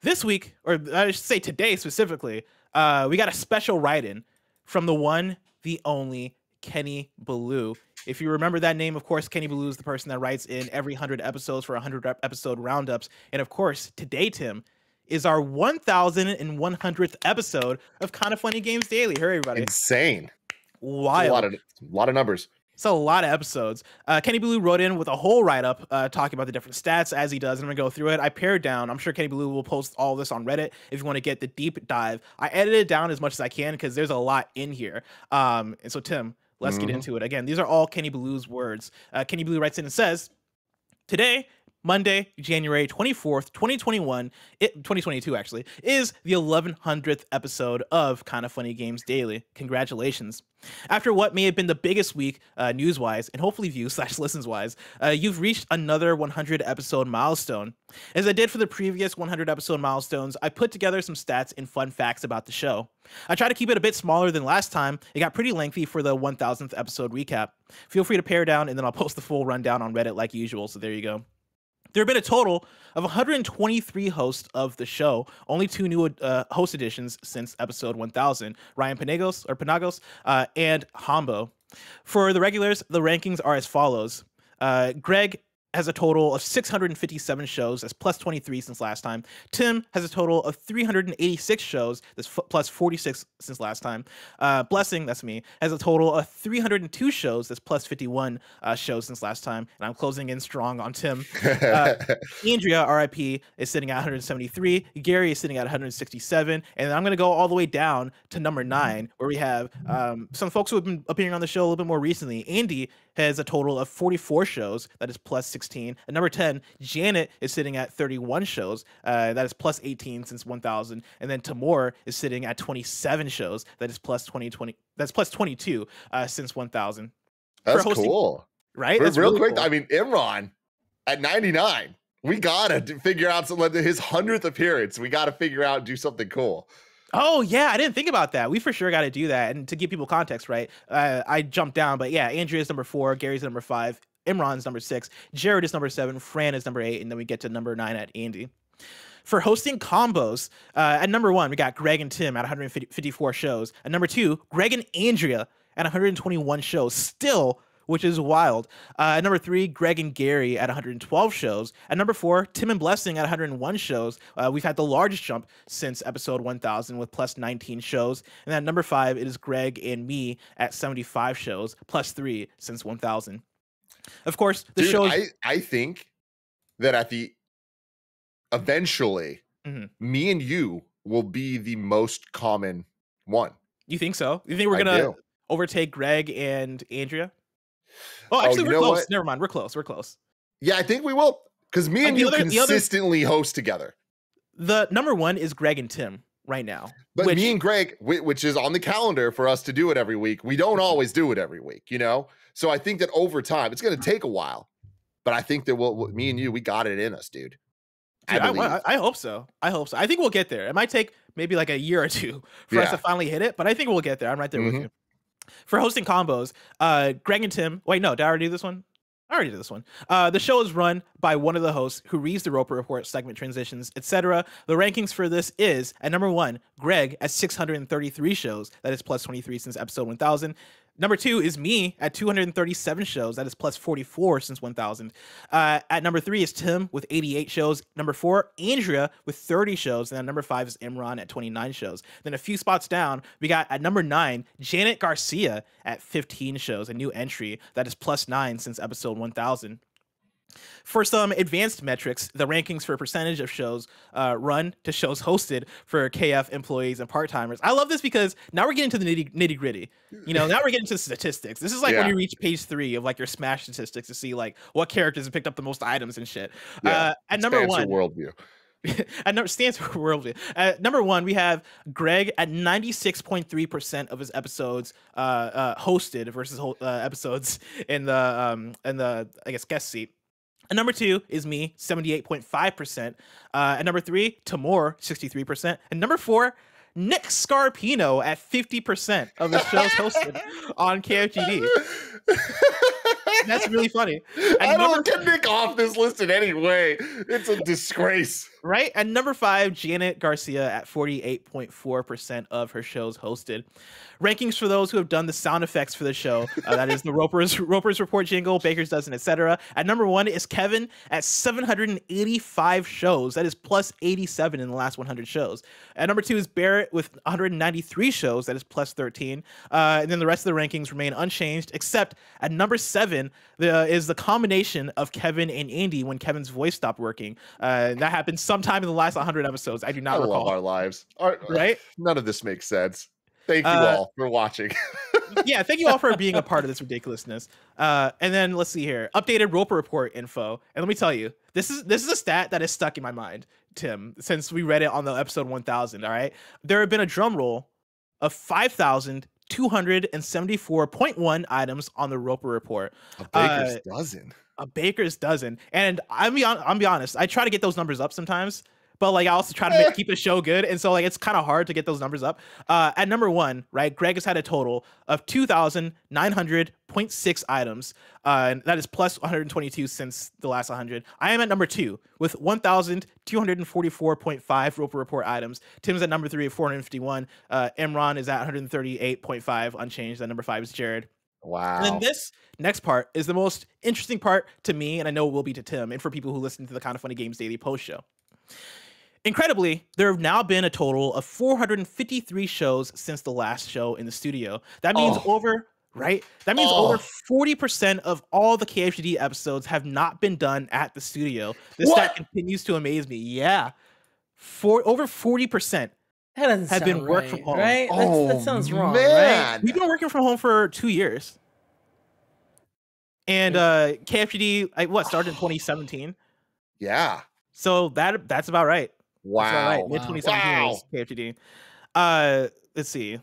This week, or I should say today specifically, we got a special write-in from the one, the only Kenny Ballou. If you remember that name, of course, Kenny Ballou is the person that writes in every 100 episodes for 100 episode roundups. And of course, today, Tim, is our 1,100th episode of Kinda Funny Games Daily. Hurry, everybody. Insane. Wild. A lot of numbers. It's a lot of episodes. Kenny Ballou wrote in with a whole write-up talking about the different stats as he does. And I'm going to go through it. I pared down. I'm sure Kenny Ballou will post all this on Reddit if you want to get the deep dive. I edited it down as much as I can because there's a lot in here. And so, Tim, let's get into it. Again, these are all Kenny Ballou's words. Kenny Ballou writes in and says, today, Monday, January 24th, 2022 actually, is the 1100th episode of Kinda Funny Games Daily. Congratulations. After what may have been the biggest week news-wise, and hopefully views/listens-wise, you've reached another 100 episode milestone. As I did for the previous 100 episode milestones, I put together some stats and fun facts about the show. I tried to keep it a bit smaller than last time. It got pretty lengthy for the 1000th episode recap. Feel free to pare down, and then I'll post the full rundown on Reddit like usual, so there you go. There have been a total of 123 hosts of the show, only 2 new host additions since episode 1000, Ryan Penagos and Hombo. For the regulars, the rankings are as follows. Greg has a total of 657 shows. That's plus 23 since last time. Tim has a total of 386 shows. That's plus 46 since last time. Blessing, that's me, has a total of 302 shows. That's plus 51 shows since last time. And I'm closing in strong on Tim. Andrea, RIP, is sitting at 173. Gary is sitting at 167. And I'm going to go all the way down to number 9, where we have some folks who have been appearing on the show a little bit more recently. Andy has a total of 44 shows. That is plus 16. At number 10, Janet is sitting at 31 shows. That is plus 18 since 1000. And then Tamor is sitting at 27 shows. That is plus 2020. That's plus 22 since 1000. That's cool. Right? That's really quick. Cool. I mean, Imran at 99. We got to figure out his 100th appearance. We got to figure out, do something cool. Oh, yeah, I didn't think about that. We for sure got to do that. And to give people context, right, I jumped down. But yeah, Andrea's number 4, Gary's number 5, Imran's number 6, Jared is number 7, Fran is number 8, and then we get to number 9 at Andy. For hosting combos, at number 1, we got Greg and Tim at 154 shows. At number 2, Greg and Andrea at 121 shows. Still, which is wild. At number 3, Greg and Gary at 112 shows. At number 4, Tim and Blessing at 101 shows. We've had the largest jump since episode 1000 with plus 19 shows. And at number 5, it is Greg and me at 75 shows, plus 3 since 1000. Of course, the show. I think that eventually, me and you will be the most common one. You think so? You think we're gonna overtake Greg and Andrea? Oh, actually, we're close. Never mind. We're close. Yeah, I think we will. Because me and you consistently host together. The number 1 is Greg and Tim right now. But me and Greg, which is on the calendar for us to do it every week, we don't always do it every week, you know? So I think that over time, it's going to take a while. But I think that me and you, we got it in us, dude. I hope so. I think we'll get there. It might take maybe like a year or 2 for us to finally hit it, but I think we'll get there. I'm right there with you. For hosting combos, Greg and Tim. Wait, no, did I already do this one? I already did this one. The show is run by one of the hosts who reads the Roper Report, segment transitions, etc. The rankings for this is, at number 1, Greg at 633 shows. That is plus 23 since episode 1000. Number 2 is me at 237 shows. That is plus 44 since 1000. At number 3 is Tim with 88 shows. Number 4, Andrea with 30 shows. And then number 5 is Imran at 29 shows. Then a few spots down, we got at number 9, Janet Garcia at 15 shows, a new entry. That is plus 9 since episode 1000. For some advanced metrics, the rankings for percentage of shows run to shows hosted for KF employees and part-timers. I love this because now we're getting to the nitty-gritty. You know, now we're getting to statistics. This is like when you reach page 3 of like your Smash statistics to see like what characters have picked up the most items and shit. At number 1, worldview. Stands for worldview. At number 1, we have Greg at 96.3% of his episodes hosted versus episodes in the I guess guest seat. And number 2 is me, 78.5%. And number 3, Tamor, 63%. And number 4, Nick Scarpino at 50% of the shows hosted on KFGD. That's really funny. And I don't get Nick off this list in any way. It's a disgrace. Right? And number 5, Janet Garcia at 48.4% of her shows hosted. Rankings for those who have done the sound effects for the show. That is the Roper's Report jingle, Baker's Dozen, etc. At number 1 is Kevin at 785 shows. That is plus 87 in the last 100 shows. At number 2 is Barrett with 193 shows. That is plus 13. And then the rest of the rankings remain unchanged, except at number 7 is the combination of Kevin and Andy when Kevin's voice stopped working. That happened sometime in the last 100 episodes. I do not recall. Love our lives. Right? None of this makes sense. Thank you all for watching. Yeah, thank you all for being a part of this ridiculousness. And then let's see here. Updated Roper Report info. And let me tell you, this is a stat that is stuck in my mind, Tim, since we read it on the episode 1000. All right. There have been a drum roll of 5,274.1 items on the Roper Report. A baker's dozen. A baker's dozen. And I'm be honest, I try to get those numbers up sometimes, but like I also try to keep the show good, and so like it's kind of hard to get those numbers up. At number 1, right, Greg has had a total of 2,900.6 items, and that is plus 122 since the last 100. I am at number 2 with 1,244.5 Roper Report items. Tim's at number 3 at 451. Imran is at 138.5 unchanged. At number 5 is Jared. Wow. And then this next part is the most interesting part to me, and I know it will be to Tim, and for people who listen to the Kind of Funny Games Daily post show. Incredibly, there have now been a total of 453 shows since the last show in the studio. That means over 40% of all the KFGD episodes have not been done at the studio. This stat continues to amaze me. Yeah. Over 40% have been worked from home. Right? That sounds wrong, man. right? We've been working from home for 2 years. And KFGD started in 2017. Yeah. So that's about right. Wow. That's about right. Mid 2017 was KFGD. Let's see.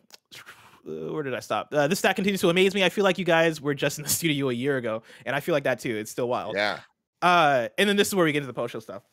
Where did I stop? This stat continues to amaze me. I feel like you guys were just in the studio a year ago, and I feel like that too. It's still wild. Yeah. And then this is where we get into the post-show stuff.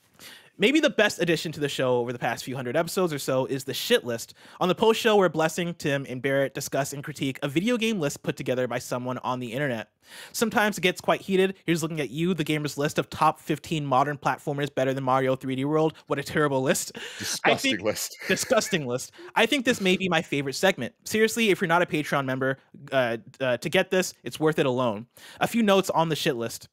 Maybe the best addition to the show over the past few hundred episodes or so is the shit list. On the post show where Blessing, Tim, and Barrett discuss and critique a video game list put together by someone on the internet. Sometimes it gets quite heated. Here's looking at you, the gamer's list of top 15 modern platformers better than Mario 3D World. What a terrible list. Disgusting list. Disgusting list. I think this may be my favorite segment. Seriously, if you're not a Patreon member, to get this, it's worth it alone. A few notes on the shit list.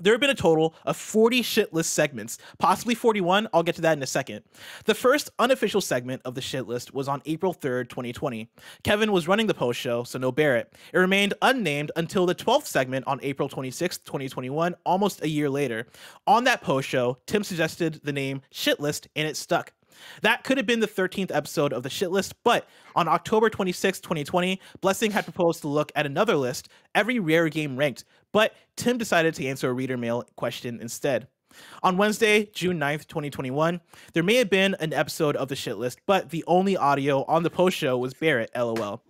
There have been a total of 40 shit list segments, possibly 41. I'll get to that in a second. The first unofficial segment of the shit list was on April 3rd, 2020. Kevin was running the post show, so no Barrett. It remained unnamed until the 12th segment on April 26th, 2021, almost a year later. On that post show, Tim suggested the name shit list, and it stuck. That could have been the 13th episode of the shit list, but on October 26, 2020, Blessing had proposed to look at another list, every rare game ranked, but Tim decided to answer a reader mail question instead. On Wednesday, June 9th, 2021, there may have been an episode of the shit list, but the only audio on the post show was Barrett, LOL.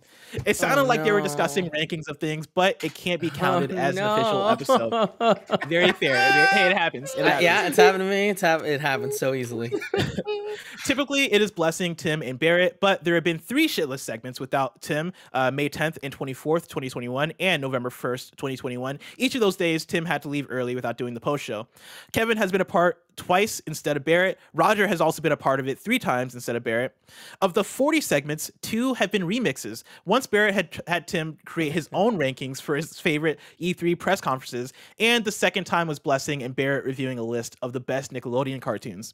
It sounded like they were discussing rankings of things, but it can't be counted as an official episode. Very fair. Hey, it happens. Yeah, it's happened to me. It happens so easily. Typically, it is Blessing, Tim, and Barrett, but there have been 3 shitlist segments without Tim, May 10th and 24th, 2021, and November 1st, 2021. Each of those days, Tim had to leave early without doing the post show. Kevin has been a part twice instead of Barrett. Roger has also been a part of it 3 times instead of Barrett. Of the 40 segments, 2 have been remixes. Once Barrett had Tim create his own rankings for his favorite E3 press conferences, and the second time was Blessing and Barrett reviewing a list of the best Nickelodeon cartoons.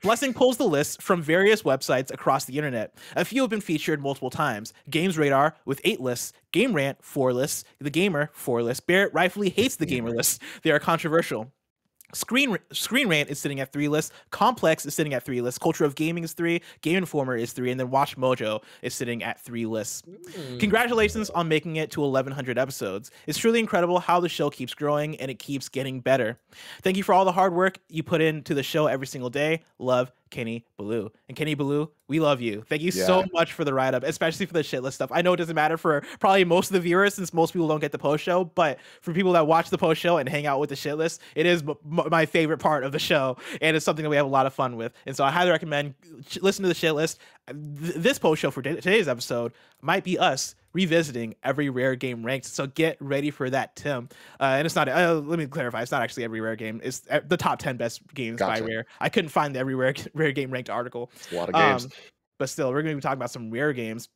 Blessing pulls the list from various websites across the internet. A few have been featured multiple times. Games Radar with 8 lists, Game Rant 4 lists, The Gamer 4 lists. Barrett rightfully hates the Gamer lists. They are controversial. Screen Rant is sitting at 3 lists. Complex is sitting at 3 lists. Culture of Gaming is 3. Game Informer is 3. And then Watch Mojo is sitting at 3 lists. Congratulations on making it to 1,100 episodes. It's truly incredible how the show keeps growing and it keeps getting better. Thank you for all the hard work you put into the show every single day. Love, Kenny Baloo. And Kenny Baloo, we love you. Thank you so much for the write-up, especially for the shit list stuff. I know it doesn't matter for probably most of the viewers since most people don't get the post show, but for people that watch the post show and hang out with the shit list, it is my favorite part of the show, and it's something that we have a lot of fun with. And so I highly recommend listen to the shit list. This post show for today's episode might be us revisiting every rare game ranked, so get ready for that, Tim. And it's not let me clarify, it's not actually every rare game, it's the top 10 best games by rare. I couldn't find the every rare game ranked article. It's a lot of games, but still, we're going to be talking about some rare games.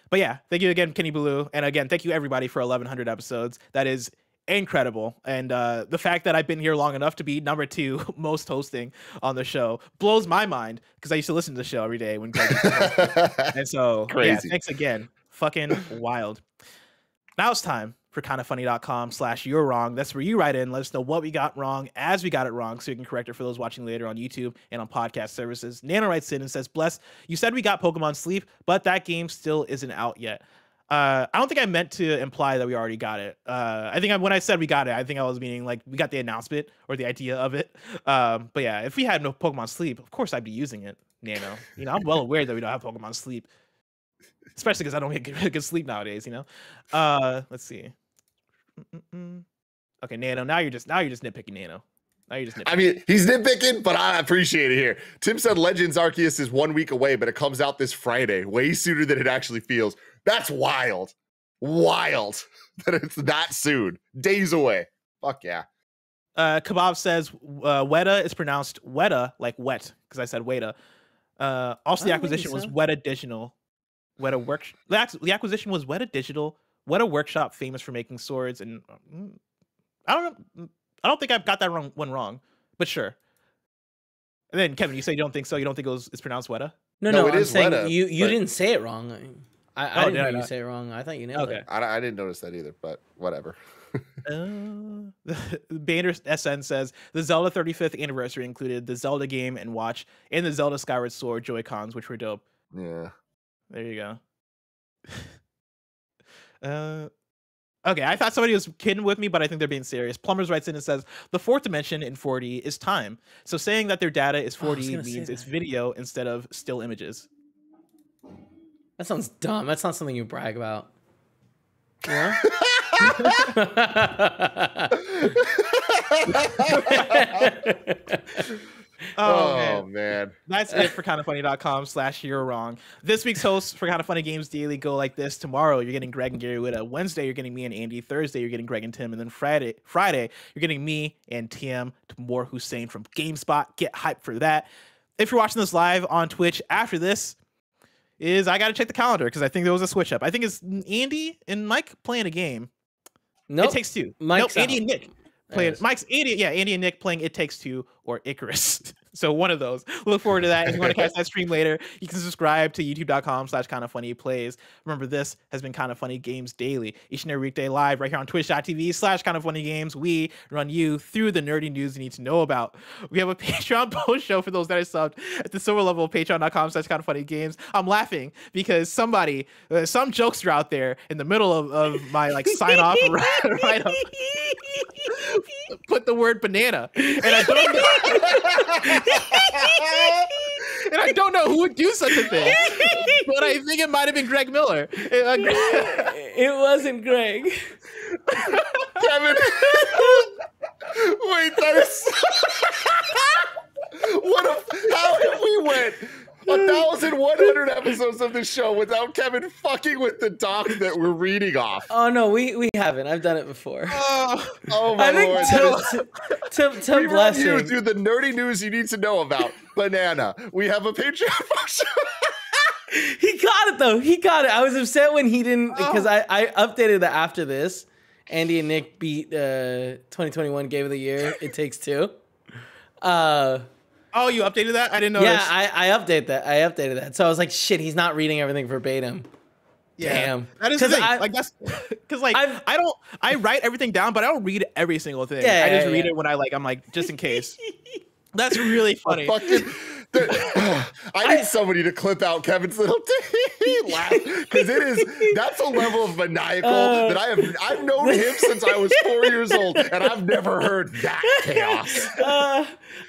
But yeah, thank you again, Kenny Baloo, and again, thank you everybody for 1,100 episodes. That is incredible, and the fact that I've been here long enough to be number 2 most hosting on the show blows my mind, because I used to listen to the show every day when Greg used to host. And so yeah, thanks again. Fucking wild. Now it's time for kindoffunny.com/you're wrong. That's where you write in, let us know what we got wrong as we got it wrong, so you can correct it for those watching later on YouTube and on podcast services. Nana writes in and says, Bless, you said we got Pokemon Sleep, but that game still isn't out yet. I don't think I meant to imply that we already got it. I think when I said we got it, I think I was meaning like we got the announcement or the idea of it. But yeah, if we had no Pokemon Sleep, of course I'd be using it, Nano. You know, I'm well aware that we don't have Pokemon Sleep, especially because I don't get good sleep nowadays. You know. Let's see. Okay, Nano. Now you're just nitpicking, Nano. Now you're just nitpicking. I mean, he's nitpicking, but I appreciate it here. Tim said Legends Arceus is 1 week away, but it comes out this Friday, way sooner than it actually feels. That's wild. Wild that it's that soon. Days away. Fuck yeah. Kebab says Weta is pronounced Weta, like wet, because I said Weta. Also, the acquisition was Weta Digital. Weta Work. The acquisition was Weta Digital. Weta Workshop, famous for making swords, and I don't think I've got that one wrong, but sure. And then Kevin, you say you don't think so? You don't think it's pronounced Weta? No, it I'm is saying Weta, you but... didn't say it wrong. I didn't hear you say it wrong. I thought you nailed it. I didn't notice that either, but whatever. Banner SN says the Zelda 35th anniversary included the Zelda game and watch and the Zelda Skyward Sword Joy-Cons, which were dope. Yeah. There you go. Okay, I thought somebody was kidding with me, but I think they're being serious. Plumbers writes in and says the fourth dimension in 4D is time. So saying that their data is 4D means it's video instead of still images. That sounds dumb. That's not something you brag about. Yeah? Oh man. That's it for kindafunny.com/you're wrong. This week's hosts for Kinda Funny Games Daily go like this. Tomorrow you're getting Greg and Gary Witta. Wednesday you're getting me and Andy. Thursday you're getting Greg and Tim, and then Friday you're getting me and TM Tamor Hussein from GameSpot. Get hyped for that. If you're watching this live on Twitch, after this I gotta check the calendar because I think there was a switch up. I think it's Andy and Mike playing a game. Nope. It Takes Two. Mike's Andy out. and Nick playing. Andy and Nick playing It Takes Two or Icarus. So one of those. Look forward to that. If you want to catch that stream later, you can subscribe to youtube.com/kindafunnyplays. Remember, this has been Kinda Funny Games Daily, each and every weekday live right here on twitch.tv/kindafunnygames. We run you through the nerdy news you need to know about. We have a Patreon post show for those that are subbed at the silver level of patreon.com/kindafunnygames. I'm laughing because some jokester out there in the middle of my like sign off right up put the word banana, and I don't know who would do such a thing, but I think it might have been Greg Miller. It wasn't Greg. Kevin. Wait, that is how have we went 1,100 episodes of the show without Kevin fucking with the doc that we're reading off? Oh no, we haven't. I've done it before. Oh my lord! Tim bless you him. through the nerdy news you need to know about banana. We have a Patreon function. He got it though. He got it. I was upset when he didn't because I updated that after this. Andy and Nick beat 2021 Game of the Year. It Takes Two. Oh, you updated that? I didn't notice. Yeah, I updated that. So I was like, shit, he's not reading everything verbatim. Yeah. Damn. That is the thing. Because I write everything down, but I don't read every single thing. Yeah, I just read it when I'm like, just in case. That's really funny. I need somebody to clip out Kevin's little laugh because that's a level of maniacal that I've known him since I was 4 years old, and I've never heard that chaos.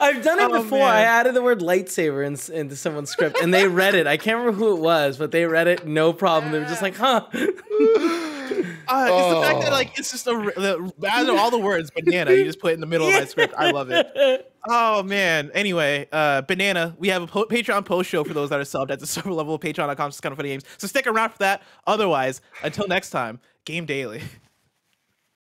I've done it before. Man. I added the word lightsaber into someone's script, and they read it. I can't remember who it was, but they read it, no problem. They were just like, huh. It's the fact that like it's just out of all the words banana you just put it in the middle of my script. I love it. Oh man. Anyway, banana. We have a Patreon post show for those that are subbed at the server level of patreon.com/kindafunnygames. So stick around for that. Otherwise, until next time, Game Daily.